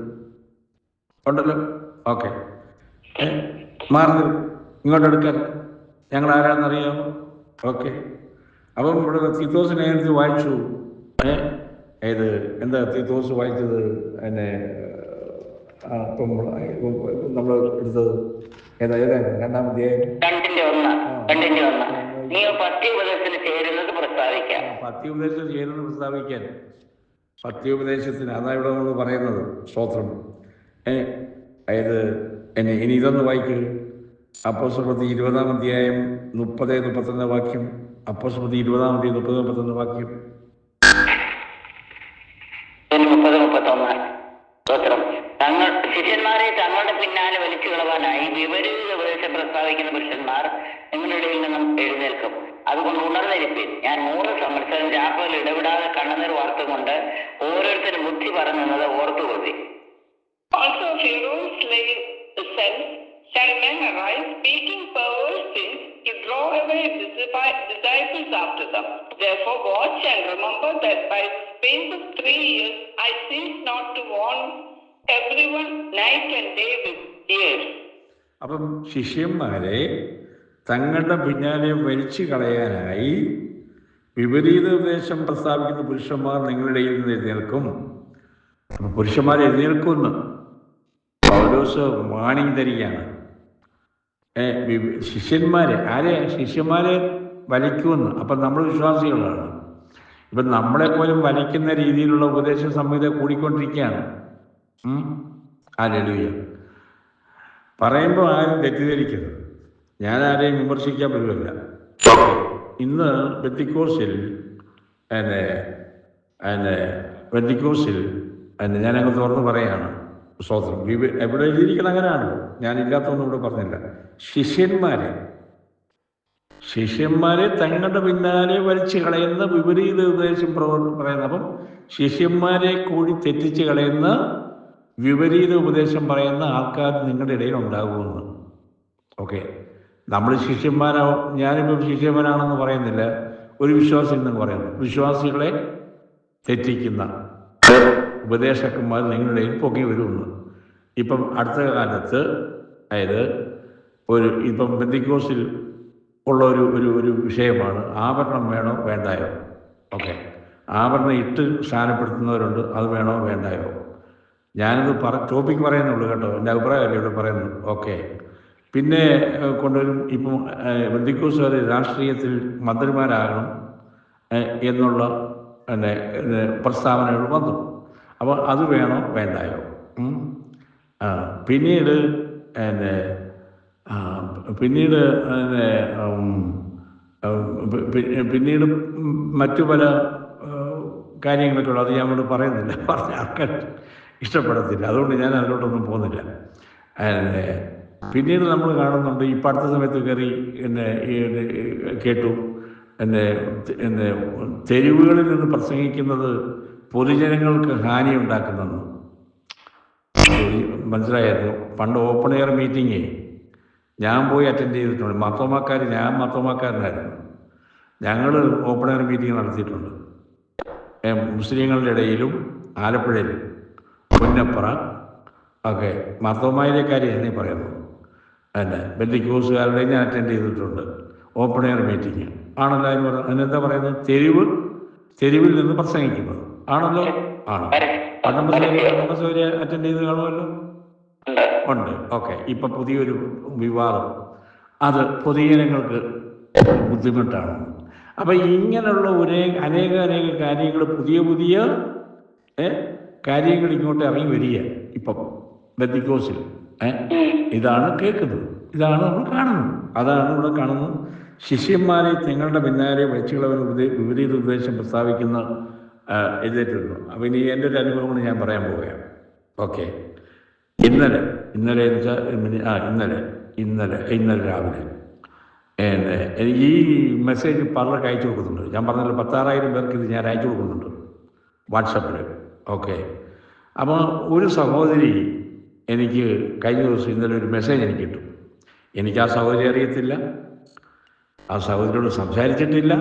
ഉണ്ടല്ലോ. ഓക്കെ, മാറി ഇങ്ങോട്ടെടുക്കാൻ ഞങ്ങൾ ആരാന്നറിയാമോ? ഓക്കെ. അപ്പം ഇവിടെ തീത്തോസിനെ എടുത്ത് വായിച്ചു. എന്താ തീത്തോസ് വായിച്ചത്? ഇപ്പം നമ്മൾ എടുത്തത് രണ്ടാം അധ്യായം 2:1. നീ പത്യോപദേശത്തിന് ചേരുന്നത് പ്രസ്താവിക്കാൻ. പത്യോപദേശത്തിന് അതാ ഇവിടെ നമ്മൾ പറയുന്നത്. സ്തോത്രം. ഇനി ഇതൊന്ന് വായിക്കരുത്. അപ്പോസ്തലപ്രവൃത്തി 20-ാം അധ്യായം 30-31 വാക്യം. അപ്പോസ്തലപ്രവൃത്തി 20-ാം അധ്യായം 30-31 വാക്യം. 30-31. ശിഷ്യന്മാരെ തങ്ങളുടെ പിന്നാലെ വലിച്ചു കളവാനായി വിപരീത ഉപദേശം പ്രസ്താവിക്കുന്ന പുരുഷന്മാർ നിങ്ങളുടെ ഇടയിൽ നിന്നും എഴുന്നേൽക്കും. അതുകൊണ്ട് ഉണർന്നിരിപ്പിൻ. ഞാൻ 100 സംവത്സരം രാപ്പകൽ ഇടപെടാതെ കണ്ണുനീർ വാർത്തുകൊണ്ട് ഓരോരുത്തരും ബുദ്ധി പറഞ്ഞത് ഓർത്തുകൊള്ളി. Also, if your own slave self shall men arise, speaking perverse things, to draw away disciples after them. Therefore watch and remember that by the space of 3 years I cease not to warn everyone night and day with tears. അപ്പം ശിഷ്യന്മാരെ തങ്ങളുടെ പിന്നാലെ വലിച്ചു കളയാനായി വിപരീത ഉപദേശം പ്രസ്താവിക്കുന്ന പുരുഷന്മാർ നിങ്ങളുടെ ഇടയിൽ നിന്ന് എഴുന്നേൽക്കും. അപ്പം പുരുഷന്മാർ എഴുന്നേൽക്കുമെന്ന് പൗലോസ് വാണിംഗ് തരികയാണ്. ശിഷ്യന്മാരെ വലിക്കുമെന്ന്. അപ്പം നമ്മൾ വിശ്വാസികളാണ്. ഇപ്പം നമ്മളെപ്പോലും വലിക്കുന്ന രീതിയിലുള്ള ഉപദേശ സംഹിത കൂടിക്കൊണ്ടിരിക്കുകയാണ്. ഹല്ലേലൂയ. പറയുമ്പോൾ ആരും തെറ്റിദ്ധരിക്കരുത്. ഞാൻ ആരെയും വിമർശിക്കാൻ പറ്റില്ല. ഇന്ന് പെന്തിക്കോസ്തിൽ ഞാനങ്ങ് തുറന്ന് പറയാണ്. സ്തോത്രം. എവിടെ എഴുതിയിരിക്കണം അങ്ങനെയാണല്ലോ. ഞാനില്ലാത്തതൊന്നും ഇവിടെ പറഞ്ഞില്ല. ശിഷ്യന്മാരെ തങ്ങളുടെ പിന്നാലെ വലിച്ചു കളയുന്ന വിപരീത ഉപദേശം പറയുന്ന, അപ്പം ശിഷ്യന്മാരെ കൂടി തെറ്റിച്ച് കളയുന്ന വിപരീത ഉപദേശം പറയുന്ന ആൾക്കാർ നിങ്ങളുടെ ഇടയിൽ ഉണ്ടാകുമെന്ന്. ഓക്കെ, നമ്മൾ ഞാനിപ്പോൾ ശിഷ്യന്മാരാണെന്ന് പറയുന്നില്ല, ഒരു വിശ്വാസി എന്ന് പറയുന്നു. വിശ്വാസികളെ തെറ്റിക്കുന്ന ഉപദേശകന്മാർ നിങ്ങളുടെ ഇടയിൽ പൊങ്ങി വരുമെന്ന്. ഇപ്പം അടുത്ത കാലത്ത്, അതായത് ഇപ്പം പെന്തിക്കോസ്തിൽ ഉള്ള ഒരു വിഷയമാണ് ആഭരണം വേണോ വേണ്ടായോ. ഓക്കെ, ആഭരണം ഇട്ട് സ്ഥാനപ്പെടുത്തുന്നവരുണ്ട്, അത് വേണോ വേണ്ടായോ. ഞാനത് ടോപ്പിക്ക് പറയുന്നുള്ളൂ കേട്ടോ, എൻ്റെ അഭിപ്രായമല്ലേ ഇവിടെ പറയുന്നു. ഓക്കെ, പിന്നെ കൊണ്ടുവരും. ഇപ്പം പെന്തിക്കോസ്തുകാർ രാഷ്ട്രീയത്തിൽ മന്ത്രിമാരാകണം എന്നുള്ള പ്രസ്താവനകൾ വന്നു. അപ്പോൾ അത് വേണോ വേണ്ടായോ. പിന്നീട് മറ്റു പല കാര്യങ്ങളൊക്കെ ഉള്ളു. അത് ഞാൻ ഇവിടെ പറയുന്നില്ല, പറഞ്ഞ ആൾക്കാർ ഇഷ്ടപ്പെടത്തില്ല. അതുകൊണ്ട് ഞാൻ അതിലോട്ടൊന്നും പോകുന്നില്ല. പിന്നീട് നമ്മൾ കാണുന്നുണ്ട്, ഇപ്പം അടുത്ത സമയത്ത് കയറി കേട്ടു, തെരുവുകളിൽ നിന്ന് പ്രസംഗിക്കുന്നത് പൊതുജനങ്ങൾക്ക് ഹാനി ഉണ്ടാക്കുന്നെന്ന്. മനസ്സിലായിരുന്നു. പണ്ട് ഓപ്പൺ എയർ മീറ്റിംഗ് ഞാൻ പോയി അറ്റൻഡ് ചെയ്തിട്ടുണ്ട്. ഞാൻ മർത്തോമാക്കാരനായിരുന്നു. ഞങ്ങൾ ഓപ്പൺ എയർ മീറ്റിംഗ് നടത്തിയിട്ടുണ്ട്. മുസ്ലിങ്ങളുടെ ഇടയിലും ആലപ്പുഴയിലും പുന്നപ്പുറ ഒക്കെ. മർത്തോമായിലെ കാര്യമാണ് ഈ പറയുന്നത്. പെന്തിക്കോസ്തുകാരുടെ ഞാൻ അറ്റൻഡ് ചെയ്തിട്ടുണ്ട് ഓപ്പൺ എയർ മീറ്റിംഗ് ആണല്ലോ. അതിനെന്താ പറയുന്നത്? തെരുവിൽ നിന്ന് പ്രസംഗിക്കുന്നത് ആണല്ലോ. ആണ്. പണ്ടമ്പസൂര്യ അറ്റൻഡ് ചെയ്ത് കാണുമല്ലോ. ഉണ്ട്. ഓക്കെ, ഇപ്പം പുതിയൊരു വിവാദം, അത് പൊതുജനങ്ങൾക്ക് ബുദ്ധിമുട്ടാണ്. അപ്പം ഇങ്ങനെയുള്ള അനേക കാര്യങ്ങൾ, പുതിയ കാര്യങ്ങൾ ഇങ്ങോട്ട് ഇറങ്ങി വരിക. ഇപ്പം പെന്തിക്കോസ്തിൽ ഇതാണ് കേൾക്കുന്നത്, ഇതാണ് നമ്മൾ കാണുന്നത്, അതാണ് ഇവിടെ കാണുന്നത്. ശിഷ്യന്മാരെ നിങ്ങളുടെ പിന്നാലെ വലിച്ചുകളവർ വിപരീത ഉപദേശം പ്രസ്താവിക്കുന്ന എഴുതിയിട്ടുണ്ട്. അപ്പം ഇനി എൻ്റെ ഒരു അനുഭവം കൊണ്ട് ഞാൻ പറയാൻ പോവുകയാണ്. ഓക്കെ, ഇന്നലെ രാവിലെ ഈ മെസ്സേജ് പലർക്ക് അയച്ചു കൊടുക്കുന്നുണ്ട്. ഞാൻ പറഞ്ഞല്ലോ 16,000 പേർക്ക് ഇത് ഞാൻ അയച്ചു കൊടുക്കുന്നുണ്ട് വാട്സപ്പിൽ. ഓക്കെ, അപ്പോൾ ഒരു സഹോദരി എനിക്ക് കഴിഞ്ഞ ദിവസം ഇന്നലെ ഒരു മെസ്സേജ് എനിക്ക് കിട്ടും. എനിക്ക് ആ സഹോദരി അറിയത്തില്ല, ആ സഹോദരിയോട് സംസാരിച്ചിട്ടില്ല.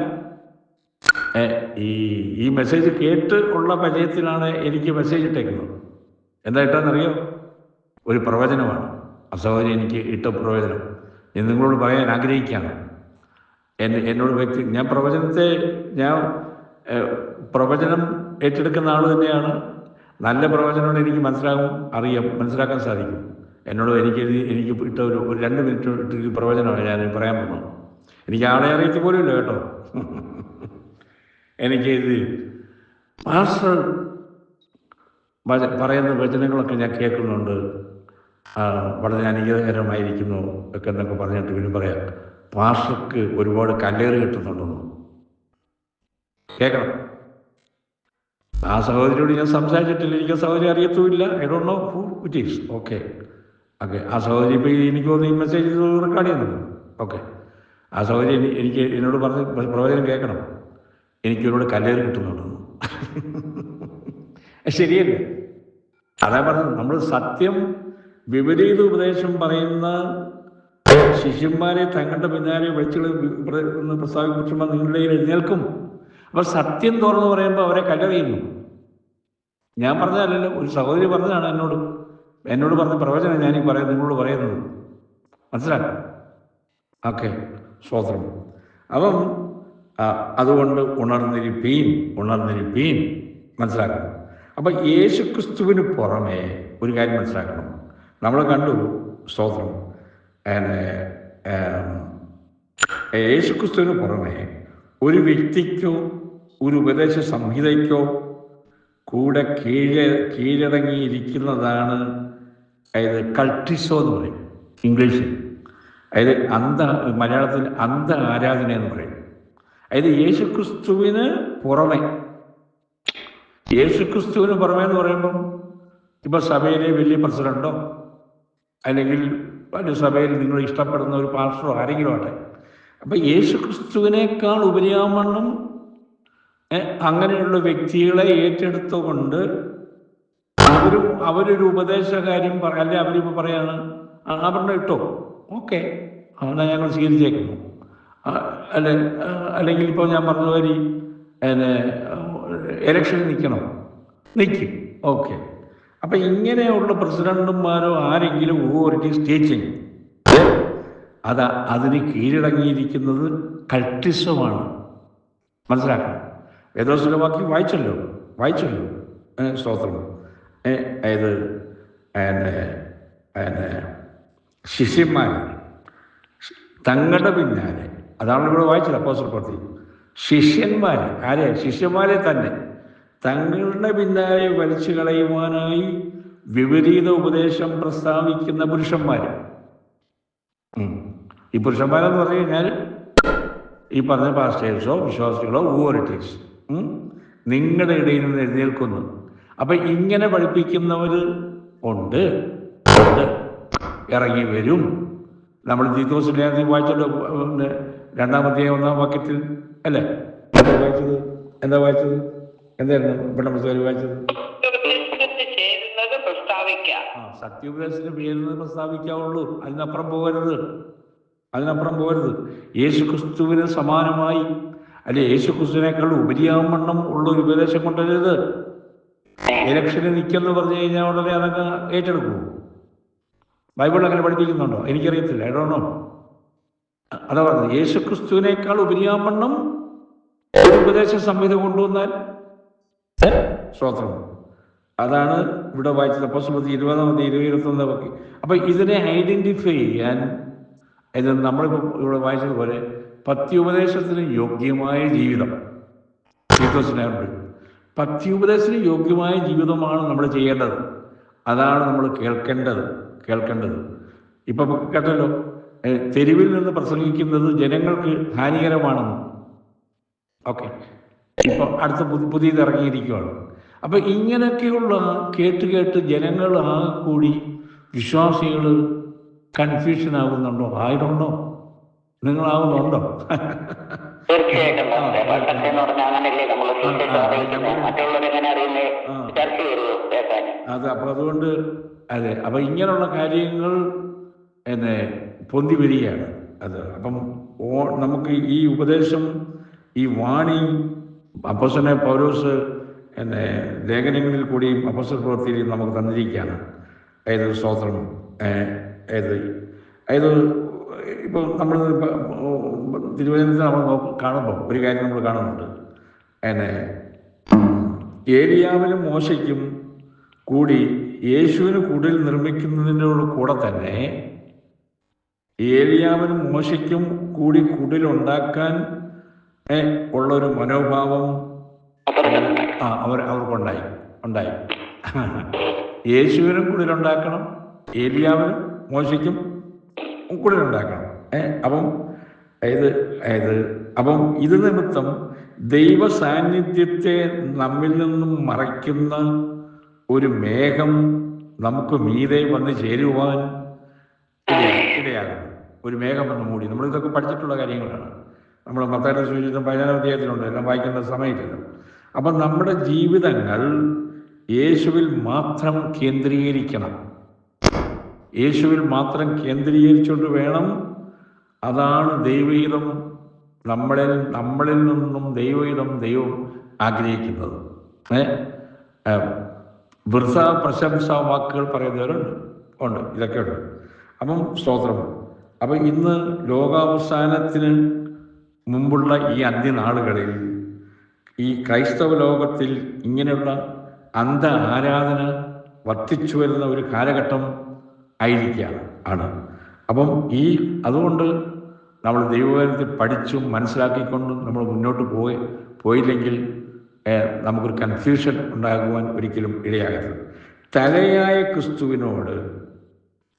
ഈ മെസ്സേജ് കേട്ട് ഉള്ള പരിചയത്തിലാണ് എനിക്ക് മെസ്സേജ് ഇട്ടേക്കുന്നത്. എന്താ ഇട്ടെന്നറിയോ? ഒരു പ്രവചനമാണ് ആ സഹോദരി എനിക്ക് ഇട്ട പ്രവചനം. ഞാൻ നിങ്ങളോട് പറയാൻ ആഗ്രഹിക്കുകയാണ്. എന്നോട് ഞാൻ പ്രവചനം ഏറ്റെടുക്കുന്ന ആൾ തന്നെയാണ്. നല്ല പ്രവചനമാണ്, എനിക്ക് മനസ്സിലാക്കാൻ സാധിക്കും. എനിക്ക് ഇട്ട ഒരു 2 മിനിറ്റ് ഇട്ട് പ്രവചനമാണ് ഞാൻ പറയാൻ പോകുന്നത്. എനിക്ക് ആളെ അറിയത്തി പോലുമില്ല കേട്ടോ. എനിക്കിത് പാസ്റ്റർ പറയുന്ന വചനങ്ങളൊക്കെ ഞാൻ കേൾക്കുന്നുണ്ട്, വളരെ അനുഗ്രഹകരമായിരിക്കുന്നു ഒക്കെ എന്നൊക്കെ പറഞ്ഞിട്ട് പിന്നെ പറയാം, പാസ്റ്റർക്ക് ഒരുപാട് കല്ലേറ് കിട്ടുന്നുണ്ടെന്ന് കേൾക്കണം. ആ സഹോദരിയോട് ഞാൻ സംസാരിച്ചിട്ടില്ല, എനിക്ക് ആ സഹോദരി അറിയത്തുമില്ല. I don't know who it is. Okay, ആ സഹോദരി ഇപ്പോൾ എനിക്ക് തോന്നുന്നു ഈ മെസ്സേജ് റെക്കോർഡ് ചെയ്യുന്നുണ്ട്. ഓക്കെ, ആ സഹോദരി എന്നോട് പറഞ്ഞ് പ്രവചനം കേൾക്കണം, എനിക്ക് ഒരുപാട് കല്ലേറ് കിട്ടുന്നുണ്ടെന്ന്. ശരിയല്ലേ? അതാ പറഞ്ഞത്, നമ്മൾ സത്യം വിപരീത ഉപദേശം പറയുന്ന ശിഷ്യന്മാരെ തങ്ങളുടെ പിന്നാലെ വിളിച്ചുള്ള പ്രസ്താവിക്കുമ്പോൾ നിങ്ങളുടെ കയ്യിൽ എഴുന്നേൽക്കും. അപ്പോൾ സത്യം തുറന്നു പറയുമ്പോൾ അവരെ കല്ലെറിയുന്നു. ഞാൻ പറഞ്ഞതല്ലല്ലോ, ഒരു സഹോദരി പറഞ്ഞതാണ് എന്നോട് പറഞ്ഞ പ്രവചനം ഞാനീ നിങ്ങളോട് പറയുന്നത്. മനസ്സിലാക്കാം? ഓക്കെ, സ്തോത്രം. അപ്പം അതുകൊണ്ട് ഉണർന്നിരിപ്പീൻ മനസ്സിലാക്കണം. അപ്പം യേശുക്രിസ്തുവിന് പുറമെ ഒരു കാര്യം മനസ്സിലാക്കണം. നമ്മൾ കണ്ടു, സ്തോത്രം, യേശുക്രിസ്തുവിന് പുറമെ ഒരു വ്യക്തിക്കോ ഒരു ഉപദേശ സംഹിതയ്ക്കോ കൂടെ കീഴടങ്ങിയിരിക്കുന്നതാണ് അതായത് കൾട്ടിസോ എന്ന് പറയും ഇംഗ്ലീഷിൽ. അതായത് മലയാളത്തിൽ ആരാധന എന്ന് പറയും. അതായത് യേശുക്രിസ്തുവിന് പുറമെ എന്ന് പറയുമ്പം ഇപ്പോൾ സഭയിലെ വലിയ പ്രസിഡന്റോ അല്ലെങ്കിൽ വലിയ സഭയിൽ നിങ്ങൾ ഇഷ്ടപ്പെടുന്ന ഒരു പാസ്റ്ററോ ആരെങ്കിലും ആട്ടെ, അപ്പം യേശുക്രിസ്തുവിനേക്കാൾ ഉപരിയാവണ്ണം അങ്ങനെയുള്ള വ്യക്തികളെ ഏറ്റെടുത്തുകൊണ്ട് അവരൊരു ഉപദേശകാര്യം അല്ലെ അവരിപ്പോൾ പറയാണ് അവരുടെ ഇട്ടോ, ഓക്കെ, എന്നാൽ ഞങ്ങൾ സ്വീകരിച്ചേക്കുന്നു. അല്ലെങ്കിൽ ഇപ്പോൾ ഞാൻ പറഞ്ഞ മാതിരി ഇലക്ഷനിൽ നിൽക്കും, ഓക്കെ. അപ്പം ഇങ്ങനെയുള്ള പ്രസിഡന്റുമാരോ ആരെങ്കിലും ഓതോറിറ്റീസ് ടീച്ചിങ് അതിന് കീഴടങ്ങിയിരിക്കുന്നത് കൾട്ടിസമാണ്. മനസ്സിലാക്കണം. വേദോസിലെ വാക്യം വായിച്ചല്ലോ സ്തോത്രം. അതായത് ശിഷ്യന്മാർ തങ്ങളുടെ പിന്നാലെ, അതാണ് ഇവിടെ വായിച്ചത് അപ്പോസ്തല പ്രവൃത്തി. ശിഷ്യന്മാരെ തന്നെ തങ്ങളുടെ പിന്നാലെ വലിച്ചു കളയുവാനായി വിപരീത ഉപദേശം പ്രസ്താവിക്കുന്ന പുരുഷന്മാർ. ഈ പുരുഷന്മാരെന്ന് പറഞ്ഞു കഴിഞ്ഞാൽ ഈ പറഞ്ഞ പാസ്റ്റേഴ്സോ വിശ്വാസികളോ ഓതോറിറ്റീസ് നിങ്ങളുടെ ഇടയിൽ നിന്ന് എഴുന്നേൽക്കുന്നു. അപ്പം ഇങ്ങനെ പഠിപ്പിക്കുന്നവർ ഉണ്ട്, ഇറങ്ങി വരും. നമ്മൾ തീത്തോസിൻ്റെ വായിച്ചല്ലോ, 2-ാം അധ്യായം 1-ാം വാക്യത്തിൽ അല്ലേ എന്താ വായിച്ചത് എന്തായിരുന്നു ഇവിടെ വായിച്ചത്? സത്യോപദേശത്തിന് ചേരുന്നത് പ്രസ്താവിക്കാവുള്ളൂ, അതിനപ്പുറം പോകരുത്. യേശുക്രിസ്തുവിന് സമാനമായി അല്ലെ യേശുക്രിസ്തുവിനേക്കാൾ ഉപരിയാവണ്ണം ഉള്ള ഒരു ഉപദേശം കൊണ്ടുവരരുത്. ഇലക്ഷന് നിൽക്കെന്ന് പറഞ്ഞു കഴിഞ്ഞാൽ ഉടനെ അതൊക്കെ ഏറ്റെടുക്കുമോ? ബൈബിളിൽ അങ്ങനെ പഠിപ്പിക്കുന്നുണ്ടോ? എനിക്കറിയത്തില്ല, ഇടണോ? അതാ പറഞ്ഞത്, യേശുക്രിസ്തുവിനേക്കാൾ ഉപരിയാവണ്ണം ഒരു ഉപദേശ സംഹിത കൊണ്ടുവന്നാൽ സ്തോത്രം. അതാണ് ഇവിടെ വായിച്ചത് അപ്പോസ്തല പ്രവൃത്തി 20-ാം അധ്യായം 21-ാം വാക്യം. അപ്പം ഇതിനെ ഐഡന്റിഫൈ ചെയ്യാൻ നമ്മളിപ്പോൾ ഇവിടെ വായിച്ചതുപോലെ പത്യോപദേശത്തിന് യോഗ്യമായ ജീവിതം തീത്തോസിനുണ്ട്. പത്യോപദേശത്തിന് യോഗ്യമായ ജീവിതമാണ് നമ്മൾ ചെയ്യേണ്ടത്. അതാണ് നമ്മൾ കേൾക്കേണ്ടത്. ഇപ്പം കേട്ടല്ലോ, തെരുവിൽ നിന്ന് പ്രസംഗിക്കുന്നത് ജനങ്ങൾക്ക് ഹാനികരമാണെന്ന്. ഓക്കെ, ഇപ്പം അടുത്ത പുതിയത് ഇറങ്ങിയിരിക്കുകയാണ്. അപ്പം ഇങ്ങനെയൊക്കെയുള്ള കേട്ട് ജനങ്ങൾ കൂടി വിശ്വാസികൾ കൺഫ്യൂഷൻ ആകുന്നുണ്ടോ? ആയിട്ടുണ്ടോ? നിങ്ങളാവുന്നുണ്ടോ? തീർച്ചയായിട്ടും അതെ. അപ്പം അതുകൊണ്ട് അപ്പം ഇങ്ങനെയുള്ള കാര്യങ്ങൾ പൊന്തി വരികയാണ്. അപ്പം നമുക്ക് ഈ ഉപദേശം, ഈ വാണി അപ്പോസ്തലനായ പൗലോസ് ലേഖനങ്ങളിൽ കൂടിയും അപ്പോസ്തല പ്രവൃത്തിയിലും നമുക്ക് തന്നിരിക്കുകയാണ്. അതായത് സ്തോത്രം. അതായത് ഇപ്പോൾ നമ്മൾ തിരുവചനത്തിൽ നമ്മൾ കാണുമ്പോൾ ഒരു കാര്യം നമ്മൾ കാണുന്നുണ്ട്. ഏലിയാവിനും മോശയ്ക്കും കൂടി യേശുവിന് കുടിൽ നിർമ്മിക്കുന്നതിനോട് കൂടെ തന്നെ ഏലിയാവിനും മോശയ്ക്കും കൂടി കുടിലുണ്ടാക്കാൻ ഉള്ളൊരു മനോഭാവം അവർക്കുണ്ടായി. യേശുവിനും കുടിലുണ്ടാക്കണം, ഏലിയാവിനും മോശയ്ക്കും കുടിലുണ്ടാക്കണം. അപ്പം ഇത് നിമിത്തം ദൈവ സാന്നിധ്യത്തെ നമ്മിൽ നിന്നും മറയ്ക്കുന്ന ഒരു മേഘം നമുക്ക് മീതെ വന്ന് ചേരുവാൻ ഇടയാകും. ഒരു മേഘം വന്ന് മൂടി. നമ്മളിതൊക്കെ പഠിച്ചിട്ടുള്ള കാര്യങ്ങളാണ്. നമ്മൾ മത്തായിയുടെ സുവിശേഷം 14-ാം അധ്യായത്തിലുണ്ട്, എല്ലാം വായിക്കേണ്ട സമയത്തില്ല. അപ്പം നമ്മുടെ ജീവിതങ്ങൾ യേശുവിൽ മാത്രം കേന്ദ്രീകരിക്കണം. യേശുവിൽ മാത്രം കേന്ദ്രീകരിച്ചുകൊണ്ട് വേണം. അതാണ് ദൈവഹിതം. നമ്മളിൽ നിന്നും ദൈവഹിതം ദൈവം ആഗ്രഹിക്കുന്നത്. വൃഥ പ്രശംസ വാക്കുകൾ പറയുന്നവരുണ്ട്, ഇതൊക്കെ ഉണ്ട്. അപ്പം സ്തോത്രം. അപ്പം ഇന്ന് ലോകാവസാനത്തിന് മുമ്പുള്ള ഈ അന്ത്യനാളുകളിൽ ഈ ക്രൈസ്തവ ലോകത്തിൽ ഇങ്ങനെയുള്ള അന്ധ ആരാധന വർദ്ധിച്ചു വരുന്ന ഒരു കാലഘട്ടം ആണ്. അപ്പം അതുകൊണ്ട് നമ്മൾ ദൈവവചനത്തിൽ പഠിച്ചും മനസ്സിലാക്കിക്കൊണ്ടും നമ്മൾ മുന്നോട്ട് പോയില്ലെങ്കിൽ നമുക്കൊരു കൺഫ്യൂഷൻ ഉണ്ടാകുവാൻ ഒരിക്കലും ഇടയാകരുത്. തലയായ ക്രിസ്തുവിനോട്,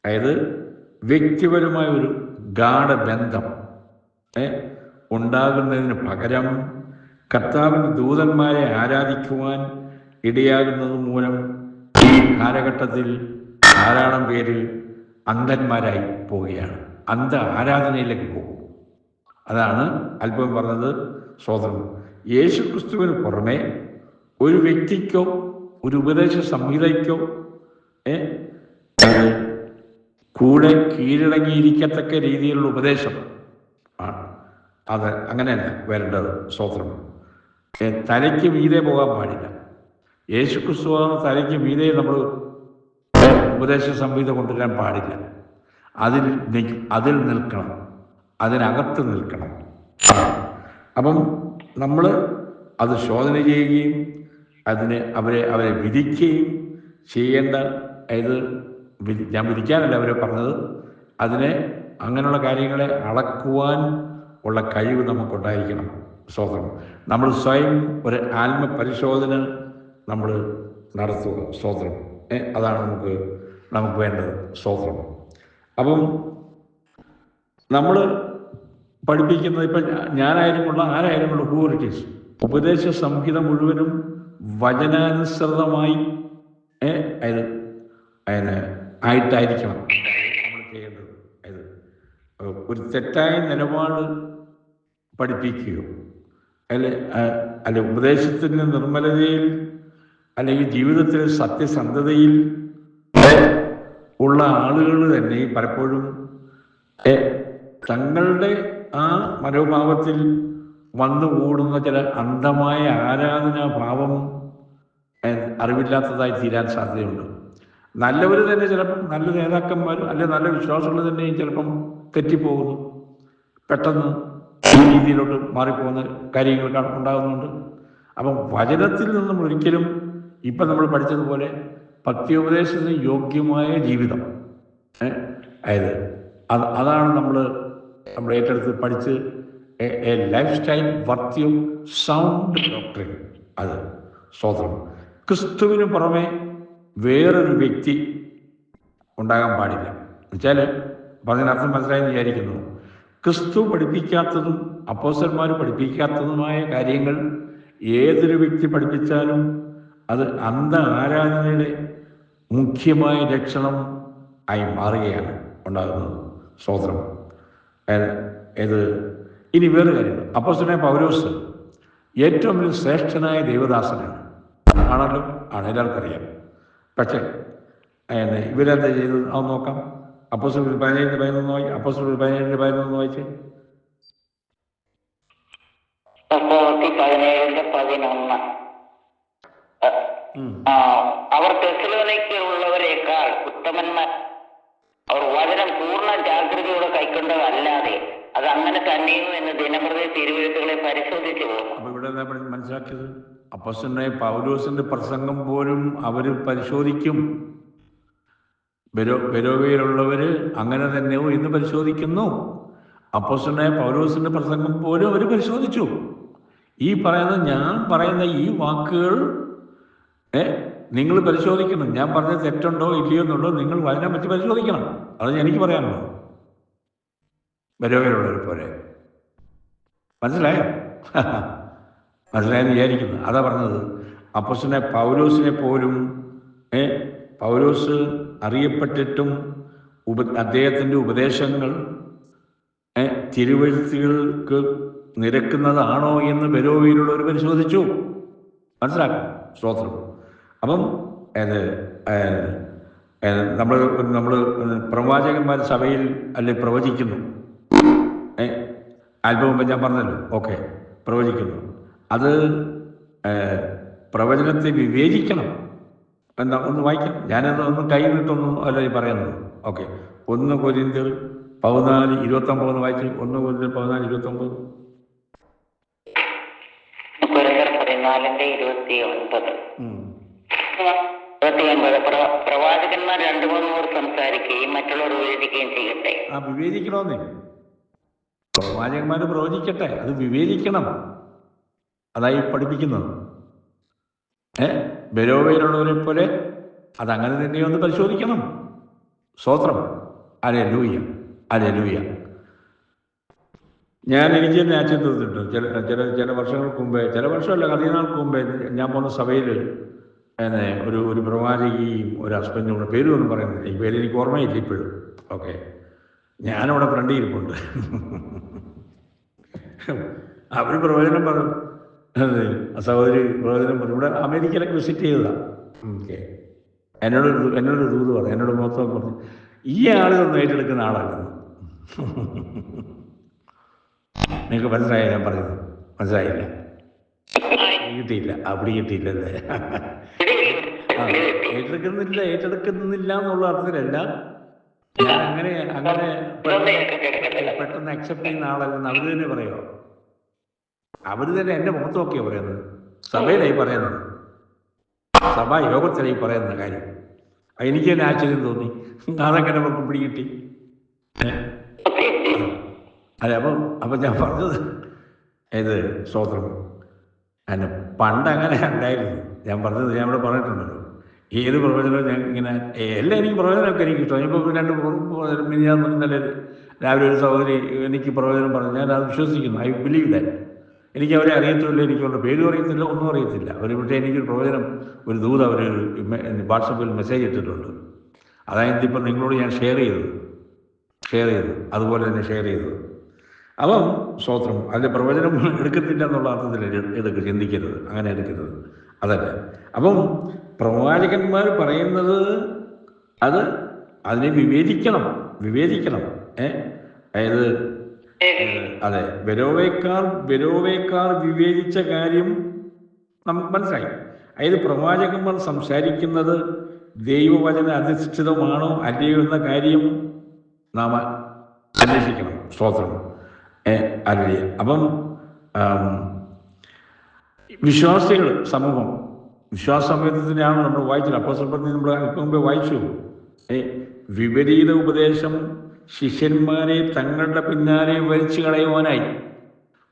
അതായത് വ്യക്തിപരമായ ഒരു ഗാഢബന്ധം ഉണ്ടാകുന്നതിന് പകരം കർത്താവിൻ്റെ ദൂതന്മാരെ ആരാധിക്കുവാൻ ഇടയാകുന്നത് മൂലം ഈ കാലഘട്ടത്തിൽ ധാരാളം പേര് അന്ധന്മാരായി പോവുകയാണ്, അന്ധ ആരാധനയിലേക്ക് പോകും. അതാണ് അല്പം പറഞ്ഞത്. സ്തോത്രം. യേശു ക്രിസ്തുവിന് പുറമെ ഒരു വ്യക്തിക്കോ ഒരു ഉപദേശ സംഹിതയ്ക്കോ കൂടെ കീഴടങ്ങിയിരിക്കത്തക്ക രീതിയിലുള്ള ഉപദേശം ആണ് അത്. അങ്ങനെയല്ല വരേണ്ടത്. സ്തോത്രം. തലയ്ക്ക് മീതെ പോകാൻ പാടില്ല. യേശു ക്രിസ്തുവാണ് തലയ്ക്ക് മീതെ നമ്മൾ ഉപദേശ സംഹിത കൊണ്ടുവരാൻ പാടില്ല. അതിൽ നിൽക്കണം, അതിനകത്ത് നിൽക്കണം. അപ്പം നമ്മൾ അത് ശോധന ചെയ്യുകയും അവരെ വിധിക്കുകയും ചെയ്യേണ്ട. ഞാൻ വിധിക്കാനല്ല അവരെ പറഞ്ഞത്, അങ്ങനെയുള്ള കാര്യങ്ങളെ അളക്കുവാൻ ഉള്ള കഴിവ് നമുക്കുണ്ടായിരിക്കണം. സ്തോത്രം. നമ്മൾ സ്വയം ഒരു ആത്മപരിശോധന നമ്മൾ നടത്തുക. സ്തോത്രം. അതാണ് നമുക്ക് വേണ്ടത്. സ്തോത്രം. അപ്പം നമ്മൾ പഠിപ്പിക്കുന്നത്, ഇപ്പം ഞാനായിരുന്നുള്ള ആരായിരുന്നുള്ള ഹൂറിറ്റീസ് ഉപദേശ സംഹിത മുഴുവനും വചനാനുസൃതമായി ആയിട്ടായിരിക്കണം നമ്മൾ ചെയ്യേണ്ടത്. ഒരു തെറ്റായ നിലപാട് പഠിപ്പിക്കുകയോ അല്ലെ ഉപദേശത്തിൻ്റെ നിർമ്മലതയിൽ അല്ലെങ്കിൽ ജീവിതത്തിലെ സത്യസന്ധതയിൽ ഉള്ള ആളുകൾ തന്നെ പലപ്പോഴും തങ്ങളുടെ ആ മനോഭാവത്തിൽ വന്നുകൂടുന്ന ചില അന്ധമായ ആരാധനാഭാവം അറിവില്ലാത്തതായി തീരാൻ സാധ്യതയുണ്ട്. നല്ലവർ തന്നെ ചിലപ്പം, നല്ല നേതാക്കന്മാരും അല്ലെ നല്ല വിശ്വാസങ്ങൾ തന്നെയും ചിലപ്പം തെറ്റിപ്പോകുന്നു, പെട്ടെന്ന് ഈ രീതിയിലോട്ട് മാറിപ്പോകുന്ന കാര്യങ്ങൾ ഉണ്ടാകുന്നുണ്ട്. അപ്പം വചനത്തിൽ നിന്നും ഒരിക്കലും ഇപ്പം നമ്മൾ പഠിച്ചതുപോലെ ഭക്തിയോപദേശത്തിന് യോഗ്യമായ ജീവിതം, അതാണ് നമ്മൾ ഏറ്റെടുത്ത് പഠിച്ച് A life style worthy of sound doctrine. അത് സ്തോത്രം. ക്രിസ്തുവിന് പുറമെ വേറൊരു വ്യക്തി ഉണ്ടാകാൻ പാടില്ല. എന്നുവെച്ചാൽ അതിനർത്ഥം മനസ്സിലായെന്ന് വിചാരിക്കുന്നു. ക്രിസ്തു പഠിപ്പിക്കാത്തതും അപ്പോസ്തലന്മാർ പഠിപ്പിക്കാത്തതുമായ കാര്യങ്ങൾ ഏതൊരു വ്യക്തി പഠിപ്പിച്ചാലും അത് അന്ധ ആരാധനയുടെ മുഖ്യമായ ലക്ഷണം ആയി മാറുകയാണ് ഉണ്ടാകുന്നത്. സ്തോത്രം. ഇനി വേറെ കാര്യങ്ങൾ, അപ്പോസ്തലനായ പൗലോസ് ഏറ്റവും വലിയ ശ്രേഷ്ഠനായ ദൈവദാസനാണ്. ആണല്ലോ, എല്ലാവർക്കും അറിയാം. പക്ഷേ ഇവരെന്താ ചെയ്തത് അത് നോക്കാം. അപ്പോസ്തലർ 17:11 വായിച്ച്. അപ്പോസ്തലർ 17:11 വായിച്ച്. 17:11 അവർ തെസ്സലോനിക്കയിലുള്ളവരെക്കാൾ ഉത്തമന്മാർ, അവർ വചനം പൂർണ്ണ ജാഗ്രതയോടെ കൈക്കൊണ്ടതല്ലാതെ അത് അങ്ങനെ തന്നെയോ എന്ന് ദിനപ്രതി തിരുവെഴുത്തുകളെ പരിശോധിച്ചു പോകും. അപ്പൊ ഇവിടെ എന്താ മനസ്സിലാക്കിയത്? അപ്പോസ്തലനായ പൗലോസിന്റെ പ്രസംഗം പോലും അവർ പരിശോധിക്കും. ബെരോവയിലുള്ളവര് അങ്ങനെ തന്നെയോ എന്ന് പരിശോധിക്കുന്നു. അപ്പോസ്തലനായ പൗലോസിന്റെ പ്രസംഗം പോലും അവർ പരിശോധിച്ചു. ഞാൻ പറയുന്ന ഈ വാക്കുകൾ നിങ്ങൾ പരിശോധിക്കണം. ഞാൻ പറഞ്ഞത് തെറ്റുണ്ടോ ഇല്ലയോ എന്നുള്ളത് നിങ്ങൾ വചനം വെച്ച് പരിശോധിക്കണം. അത് എനിക്ക് പറയാനുള്ളൂ. ബെരോവയിലുള്ളവർ പോലെ മനസ്സിലായോ? മനസ്സിലായെന്ന് വിചാരിക്കുന്നു. അതാ പറഞ്ഞത്. അപ്പോസ്തലനായ പൗലോസിനെ പോലും പൗലോസ് അറിയപ്പെട്ടിട്ടും അദ്ദേഹത്തിൻ്റെ ഉപദേശങ്ങൾ തിരുവെഴുത്തുകൾക്ക് നിരക്കുന്നതാണോ എന്ന് ബെരോവയിലുള്ളവർ പരിശോധിച്ചു. മനസ്സിലാക്കും. സ്തോത്രം. അപ്പം നമ്മൾ നമ്മൾ പ്രവാചകന്മാർ സഭയിൽ അല്ലെ പ്രവചിക്കുന്നു. അല്പം മുമ്പ് ഞാൻ പറഞ്ഞല്ലോ, ഓക്കെ, പ്രവചിക്കുന്നു. അത് പ്രവചനത്തെ വിവേചിക്കണം. എന്താ ഒന്ന് വായിക്കാം, ഞാനത് ഒന്ന് കൈ നിട്ടൊന്നും അല്ല ഈ പറയുന്നത്. ഓക്കെ, 1 കൊരിന്ത്യർ 14:29 വായിച്ചു. 1 കൊരിന്ത്യർ 14:29. പ്രവാചകന്മാർ 2-3 പേർ സംസാരിക്കുകയും മറ്റുള്ളവർ വിവേചിക്കുകയും ചെയ്യട്ടെ. വിവേചിക്കണമെന്നേ, പ്രവാചകന്മാർ പ്രവചിക്കട്ടെ, അത് വിവേചിക്കണം. അതായി പഠിപ്പിക്കുന്നത്. ബെരോവയിലുള്ളവരെ പോലെ അതങ്ങനെ തന്നെയൊന്ന് പരിശോധിക്കണം. സ്തോത്രം. Hallelujah, hallelujah. എനിക്ക് തന്നെ ആശ്ചര്യം തോന്നിയിട്ടുണ്ട്. ചില വർഷങ്ങൾക്ക് മുമ്പേ, ചില വർഷമല്ല, അധികം നാൾക്ക് മുമ്പേ ഞാൻ പോകുന്ന സഭയിൽ ഒരു പ്രവാചകിയും ഒരു ഹസ്ബൻഡും കൂടെ, പേരൊന്നും പറയുന്നില്ല, ഈ പേര് എനിക്ക് ഓർമ്മയില്ല ഇപ്പോഴും. ഓക്കെ, ഞാനവിടെ ഫ്രണ്ടിൽ ഇരിപ്പുണ്ട്. അവർ പ്രവചനം പറഞ്ഞു, സഹോദരി പ്രവചനം പറഞ്ഞു. ഇവിടെ അമേരിക്കയിലൊക്കെ വിസിറ്റ് ചെയ്തതാണ്. ഓക്കെ, എന്നോട് ദൂത് പറഞ്ഞു, എന്നോട് മൊത്തം പറഞ്ഞു, ഈ ആളുകളൊന്നും ഏറ്റെടുക്കുന്ന ആളല്ലെന്ന്. നിങ്ങൾക്ക് മനസ്സിലായ ഞാൻ പറയുന്നത്? മനസ്സിലായില്ല? കിട്ടിയില്ല, അവിടെ കിട്ടിയില്ലല്ലേ? ഏറ്റെടുക്കുന്നില്ല എന്നുള്ള അർത്ഥത്തിലല്ല. ഞാൻ അങ്ങനെ പെട്ടെന്ന് അക്സെപ്റ്റ് ചെയ്യുന്ന ആളല്ലെന്ന് അവർ തന്നെ പറയുമോ? അവർ തന്നെ എൻ്റെ മുഖത്ത് നോക്കിയാണ് പറയുന്നത്. സഭയിലായി പറയുന്നത്, സഭാ യോഗത്തിലായി പറയുന്ന കാര്യം. എനിക്ക് തന്നെ ആശ്ചര്യം തോന്നി. അതെങ്ങനെ നമുക്ക് പിടികിട്ടി? അതെ, അപ്പം ഞാൻ പറഞ്ഞത് ഇത് സ്തോത്രം. അതിന് പണ്ട് അങ്ങനെ ഉണ്ടായിരുന്നു. ഞാൻ പറഞ്ഞത്, ഞാൻ ഇവിടെ പറഞ്ഞിട്ടുണ്ടല്ലോ, ഏത് പ്രവചനവും ഞാൻ ഇങ്ങനെ എല്ലാം എനിക്ക് പ്രവചനമൊക്കെ എനിക്ക് ഇഷ്ടം. ഇപ്പോൾ 2 പ്രവചനം ഇന്നലെ രാവിലെ ഒരു സഹോദരി എനിക്ക് പ്രവചനം പറഞ്ഞു. ഞാൻ അത് വിശ്വസിക്കുന്നു. I believe that. എനിക്ക് അവരെ അറിയത്തില്ല, എനിക്കുള്ള പേരും അറിയത്തില്ല, ഒന്നും അറിയത്തില്ല. പക്ഷേ എനിക്കൊരു പ്രവചനം, ഒരു ദൂത് അവർ വാട്സപ്പിൽ മെസ്സേജ് ഇട്ടിട്ടുണ്ട്. അതായത് ഇപ്പം നിങ്ങളോട് ഞാൻ ഷെയർ ചെയ്തു അതുപോലെ തന്നെ ഷെയർ ചെയ്തത്. അപ്പം സ്തോത്രം, അതിൻ്റെ പ്രവചനം എടുക്കത്തില്ല എന്നുള്ള അർത്ഥത്തിൽ ചിന്തിക്കരുത്, അങ്ങനെ എടുക്കരുത്, അതല്ല. അപ്പം പ്രവാചകന്മാർ പറയുന്നത് അതിനെ വിവേചിക്കണം. അതായത് അതെ, ബെരോവേക്കാർ വിവേചിച്ച കാര്യം നമുക്ക് മനസ്സിലായി. അതായത് പ്രവാചകന്മാർ സംസാരിക്കുന്നത് ദൈവവചന അധിഷ്ഠിതമാണോ അല്ലയോ എന്ന കാര്യം നാം അന്വേഷിക്കണം. സ്തോത്രം. അല്ലേ? അപ്പം വിശ്വാസികൾ സമൂഹം, വിശ്വാസ സമൂഹത്തിനാണ് നമ്മൾ വായിച്ചത്. അപ്പോസ്തലർ പ്രവൃത്തി നമ്മൾ അല്പം മുമ്പേ വായിച്ചു. വിപരീത ഉപദേശം ശിഷ്യന്മാരെ തങ്ങളുടെ പിന്നാലെ വലിച്ചു കളയുവാനായി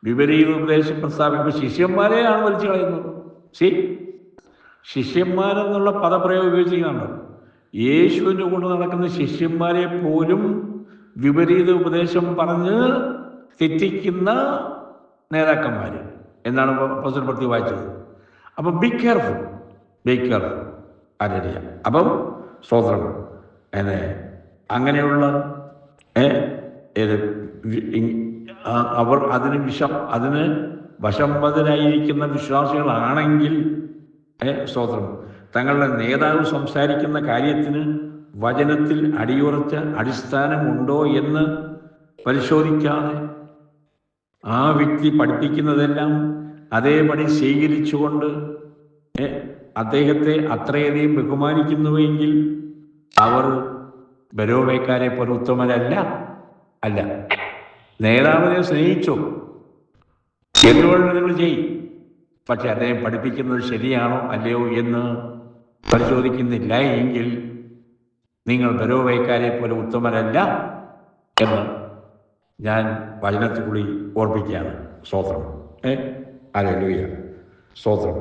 വിപരീത ഉപദേശം പ്രസ്താവിക്കുമ്പോൾ ശിഷ്യന്മാരെയാണ് വലിച്ചു കളയുന്നത്. ശിഷ്യന്മാരെന്നുള്ള പദപ്രയോഗം ഉപയോഗിച്ചിരിക്കുന്നുണ്ട്. യേശുവിൻ്റെ കൊണ്ട് നടക്കുന്ന ശിഷ്യന്മാരെ പോലും വിപരീത ഉപദേശം പറഞ്ഞ് തെറ്റിക്കുന്ന നേതാക്കന്മാർ എന്നാണ് അപ്പോസ്തലർ പ്രവൃത്തി വായിച്ചത്. അപ്പം ബി കെയർഫുൾ. ആരറിയ. അപ്പം സ്തോത്രം. അങ്ങനെയുള്ള അവർ അതിന് വശംവദരായിരിക്കുന്ന വിശ്വാസികളാണെങ്കിൽ സ്തോത്രം, തങ്ങളുടെ നേതാവ് സംസാരിക്കുന്ന കാര്യത്തിന് വചനത്തിൽ അടിയുറച്ച അടിസ്ഥാനമുണ്ടോ എന്ന് പരിശോധിക്കാതെ ആ വ്യക്തി പഠിപ്പിക്കുന്നതെല്ലാം അതേപടി സ്വീകരിച്ചുകൊണ്ട് അദ്ദേഹത്തെ അത്രയധികം ബഹുമാനിക്കുന്നുവെങ്കിൽ അവർ ബെരോവേക്കാരെ പോലെ ഉത്തമരല്ല. നേതാവിനെ സ്നേഹിച്ചോ എന്തുകൊണ്ട് നിങ്ങൾ ചെയ്യും, പക്ഷെ അദ്ദേഹം പഠിപ്പിക്കുന്നത് ശരിയാണോ അല്ലയോ എന്ന് പരിശോധിക്കുന്നില്ല എങ്കിൽ നിങ്ങൾ ബെരോവേക്കാരെ പോലെ ഉത്തമരല്ല എന്ന് ഞാൻ വചനത്തിൽ കൂടി ഓർപ്പിക്കുകയാണ്. സ്തോത്രം. ഹല്ലേലൂയ, സ്തോത്രം.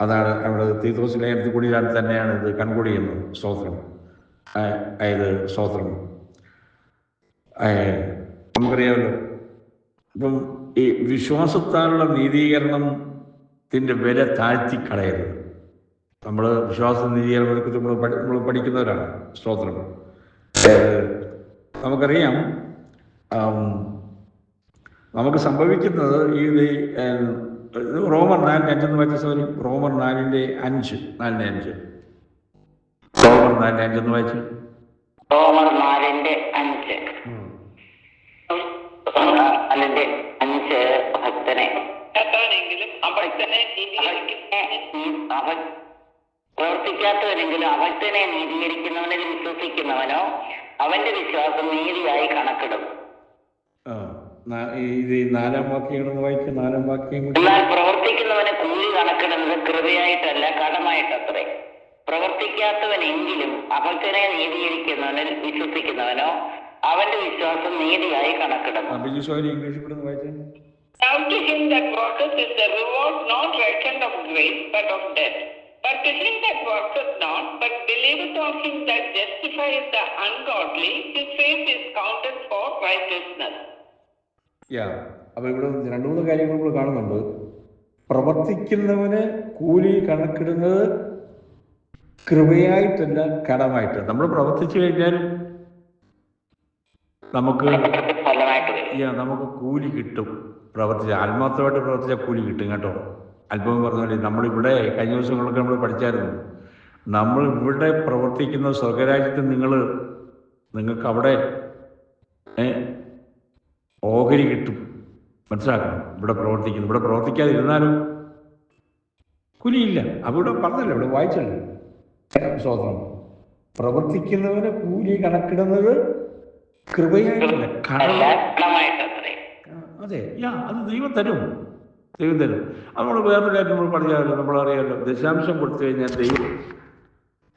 അതാണ് നമ്മുടെ തീത്തോസ് ലേഖനത്തിൽ കൂടി തന്നെയാണ് ഇത് കൺക്ലൂഡ് ചെയ്യുന്നത്. സ്തോത്രം. അതായത് സ്തോത്രം, നമുക്കറിയാമല്ലോ, ഇപ്പം ഈ വിശ്വാസത്താലുള്ള നീതീകരണത്തിൻ്റെ വില താഴ്ത്തിക്കളയരുത്. നമ്മൾ വിശ്വാസ നീതീകരണത്തെ നമ്മൾ പഠിക്കുന്നവരാണ്. സ്തോത്രം. നമുക്കറിയാം, നമുക്ക് സംഭവിക്കുന്നത് ഈ റോമർ 4:5 എന്ന് വായിച്ച സൗകര്യം. റോമർ 4:5 റോമർ 4 5 വായിച്ചു. റോമർ 4:5. 4:5 ഭക്തനെ പ്രവർത്തിക്കാത്തവനെങ്കിലും അഭക്തനെ നീതീകരിക്കുന്നവനിൽ വിശ്വസിക്കുന്നവനോ അവന്റെ വിശ്വാസം നീതിയായി കണക്കിടും. ഇത് 4 വാക്യം വായിച്ച 4 വാക്യം. എന്നാൽ പ്രവർത്തിക്കുന്നവന് കൂലി കണക്കിടുന്നത് കൃപയായിട്ടല്ല കടമായിട്ടത്രേ. പ്രവർത്തിക്കാത്തവനെങ്കിലും അഭക്തനെ നീതീകരിക്കുന്നവനിൽ വിശ്വസിക്കുന്നവനോ അവന്റെ വിശ്വാസം നീതിയായി കണക്കിടും. English Now to him that worketh is the reward not reckoned of grace, but of debt. But to him that worketh not, but believeth on him that justifieth the ungodly, his faith is counted for righteousness. അപ്പൊ ഇവിടെ 2-3 കാര്യങ്ങൾ നമ്മൾ കാണുന്നുണ്ട്. പ്രവർത്തിക്കുന്നവന് കൂലി കണക്കിടുന്നത് കൃപയായിട്ടല്ല കടമായിട്ട്. നമ്മൾ പ്രവർത്തിച്ചു കഴിഞ്ഞാൽ നമുക്ക് കൂലി കിട്ടും. ആത്മാർത്ഥമായിട്ട് പ്രവർത്തിച്ചാൽ കൂലി കിട്ടും കേട്ടോ. അല്പം പറഞ്ഞാൽ നമ്മളിവിടെ കഴിഞ്ഞ ദിവസങ്ങളൊക്കെ നമ്മൾ പഠിച്ചായിരുന്നു. നമ്മൾ ഇവിടെ പ്രവർത്തിക്കുന്ന സ്വർഗരാജ്യത്തിൽ നിങ്ങൾക്ക് അവിടെ ഓഹരി കിട്ടും. മനസ്സിലാക്കണം. ഇവിടെ പ്രവർത്തിക്കാതിരുന്നാലും കൂലിയില്ല. അവിടെ പറഞ്ഞല്ലോ, ഇവിടെ വായിച്ചല്ലോ. സ്തോത്രം. പ്രവർത്തിക്കുന്നവന് കൂലി കണക്കിടുന്നത് കൃപയായിട്ടല്ല കടമായിട്ടത്രേ. അതെ, അത് ദൈവം തരും. അത് നമ്മൾ വേറൊരു കാര്യം നമ്മൾ പറഞ്ഞാലോ, നമ്മളറിയാമല്ലോ, ദശാംശം കൊടുത്തു കഴിഞ്ഞാൽ ദൈവം,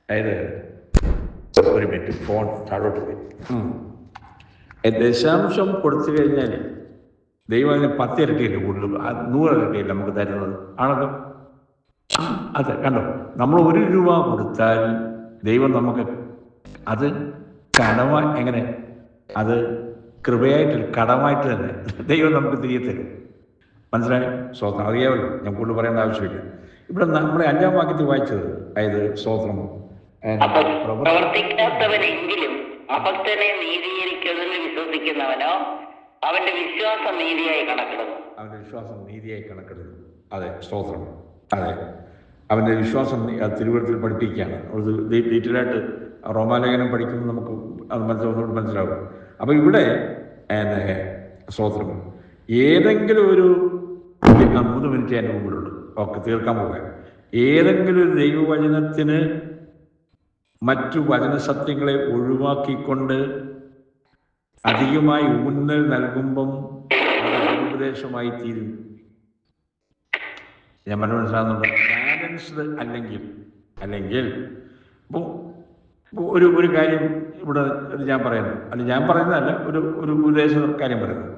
അതായത് ഒരു മിനിറ്റ് ഫോൺ താഴോട്ട് പോയി. ദശാംശം കൊടുത്തു കഴിഞ്ഞാൽ ദൈവം അതിന് 10 ഇരട്ടിയല്ലേ കൂടുതൽ, 100 ഇരട്ടിയല്ലേ നമുക്ക് തരുന്നത്. ആണല്ലോ. അതെ, കണ്ടോ, നമ്മൾ 1 രൂപ കൊടുത്താൽ ദൈവം നമുക്ക് അത് കടമായി, എങ്ങനെ, അത് കൃപയായിട്ട് കടമായിട്ട് തന്നെ ദൈവം നമുക്ക് തിരികെ തരും. മനസ്സിലായി? സ്തോത്രം. അറിയാമല്ലോ, ഞാൻ കൂടുതൽ പറയേണ്ട ആവശ്യമില്ല. ഇവിടെ നമ്മുടെ 5-ാം വാക്യത്തിൽ വായിച്ചത്, അതായത് സ്തോത്രം, പ്രവർത്തിക്കാത്തവനെങ്കിലും അഭക്തനെ നീതീകരിക്കുന്നതിൽ വിശ്വസിക്കുന്നവനോ അവന്റെ വിശ്വാസം നീതിയായി കണക്കിടുന്നു. അതെ, സ്തോത്രം. അതെ, അവൻ്റെ വിശ്വാസം തിരുവഴുത്തിൽ പഠിപ്പിക്കുകയാണ്. അത് ഡീറ്റെയിലായിട്ട് റോമാലേഖനം പഠിക്കുമ്പോൾ നമുക്ക് അത് ഒന്നുകൂടി മനസ്സിലാവും. അപ്പോൾ ഇവിടെ സ്തോത്രം, ഏതെങ്കിലും ഒരു 3 മിനിറ്റ് എൻ്റെ മുമ്പിലുള്ളൂ, ഓക്കെ, തീർക്കാൻ പോകാൻ. ഏതെങ്കിലും ഒരു ദൈവവചനത്തിന് മറ്റു വചനസത്യങ്ങളെ ഒഴിവാക്കിക്കൊണ്ട് അധികമായി ഊന്നൽ നൽകുമ്പം അത് ഉപദേശമായി തീരും. ഞാൻ മനസ്സിലാകുന്നുണ്ട്. ബാലൻസ്ഡ് അല്ലെങ്കിൽ ഒരു കാര്യം ഇവിടെ ഞാൻ പറയുന്നതല്ല, ഒരു ഉപദേശ കാര്യം പറയുന്നത്.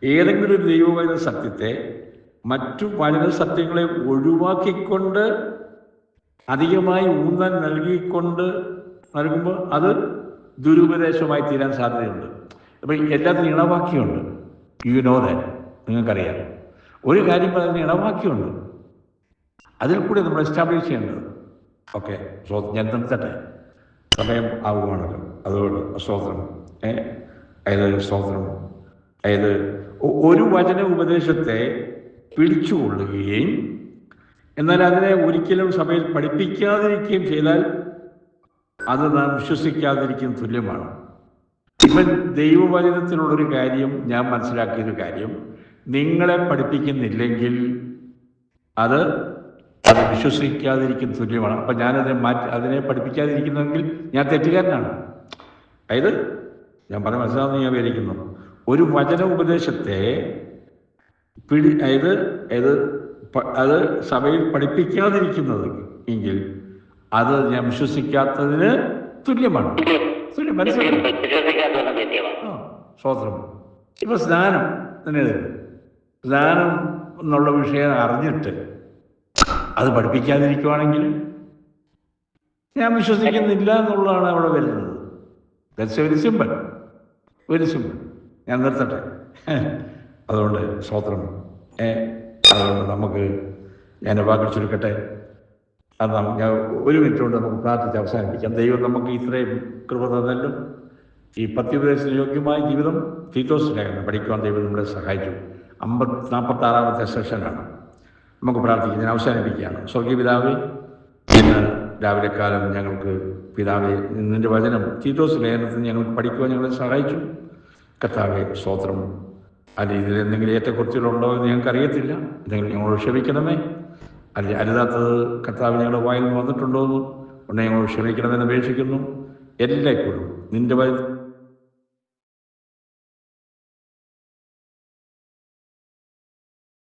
ഏതെങ്കിലും ഒരു ദൈവവചന സത്യത്തെ മറ്റു വചന സത്യങ്ങളെ ഒഴിവാക്കിക്കൊണ്ട് അധികമായി ഊന്നൽ നൽകുമ്പോൾ അത് ദുരുപദേശമായി തീരാൻ സാധ്യതയുണ്ട്. അപ്പം എല്ലാത്തിനും ഇണവാക്യമുണ്ട്. നിങ്ങൾക്കറിയാം. ഒരു കാര്യം അതിന് ഇണവാക്യമുണ്ട്, അതിൽ കൂടെ നമ്മൾ എസ്റ്റാബ്ലിഷ് ചെയ്യേണ്ടത്. ഓക്കെ, ഞാൻ നിർത്തട്ടെ, സമയം ആവുകയാണല്ലോ. അതുകൊണ്ട് സ്തോത്രം, അതായത് ഒരു വചന ഉപദേശത്തെ പിടിച്ചുകൊള്ളുകയും എന്നാൽ അതിനെ ഒരിക്കലും സഭയിൽ പഠിപ്പിക്കാതിരിക്കുകയും ചെയ്താൽ അത് നാം വിശ്വസിക്കാതിരിക്കുന്ന തുല്യമാണ്. ഇപ്പം ദൈവവചനത്തിലുള്ളൊരു കാര്യം, ഞാൻ മനസ്സിലാക്കിയൊരു കാര്യം, നിങ്ങളെ പഠിപ്പിക്കുന്നില്ലെങ്കിൽ അത് വിശ്വസിക്കാതിരിക്കുന്ന തുല്യമാണ്. അപ്പം അതിനെ പഠിപ്പിക്കാതിരിക്കുന്നെങ്കിൽ ഞാൻ തെറ്റുകാരനാണ്. അതായത് ഞാൻ പറഞ്ഞ മനസ്സിലാവുന്ന ഞാൻ വിചാരിക്കുന്നു, ഒരു വചന ഉപദേശത്തെ അത് സഭയിൽ പഠിപ്പിക്കാതിരിക്കുന്നത് എങ്കിൽ അത് ഞാൻ വിശ്വസിക്കാത്തതിന് തുല്യമാണ്. സ്തോത്രം. ഇപ്പൊ സ്നാനം എന്നുള്ള വിഷയം അറിഞ്ഞിട്ട് അത് പഠിപ്പിക്കാതിരിക്കുവാണെങ്കിൽ ഞാൻ വിശ്വസിക്കുന്നില്ല എന്നുള്ളതാണ് അവിടെ വരുന്നത്. That's very simple. ഞാൻ നിർത്തട്ടെ. അതുകൊണ്ട് സ്തോത്രം. അതുകൊണ്ട് നമുക്ക് ഞാൻ വാക്ക് ചുരുക്കട്ടെ. അത് ഞാൻ 1 മിനിറ്റ് കൊണ്ട് നമുക്ക് പ്രാർത്ഥിച്ച് അവസാനിപ്പിക്കാം. ദൈവം നമുക്ക് ഇത്രയും കൃപ തന്നല്ലോ. ഈ പത്യോപദേശത്തിന് യോഗ്യമായ ജീവിതം തീത്തോസ് ലേഖനം പഠിക്കുവാൻ ദൈവം നമ്മളെ സഹായിച്ചു. 46-ാമത്തെ സെഷനാണ്. നമുക്ക് പ്രാർത്ഥിക്കാം. ഞാൻ അവസാനിപ്പിക്കുകയാണ്. സ്വർഗീയ പിതാവേ, ഇന്ന് രാവിലെ കാലം ഞങ്ങൾക്ക് പിതാവെ, നിൻ്റെ വചനം തീത്തോസ് ലേഖനത്തിൽ ഞങ്ങൾക്ക് പഠിക്കുവാൻ ഞങ്ങളെ സഹായിച്ചു. കർത്താവെ, സ്തോത്രം. ആ രീതിയിൽ എന്തെങ്കിലും ഏറ്റക്കുറച്ചിലുണ്ടോ എന്ന് ഞങ്ങൾക്ക് അറിയത്തില്ല. എന്തെങ്കിലും ഞങ്ങളോട് ക്ഷമിക്കണമേ. അരുതാത്തത് കർത്താവ് ഞങ്ങളുടെ വായിൽ നിന്ന് വന്നിട്ടുണ്ടോ എന്ന് ഞങ്ങളോട് ക്ഷമിക്കണമെന്ന് അപേക്ഷിക്കുന്നു. എല്ലായ്പ്പോഴും നിൻ്റെ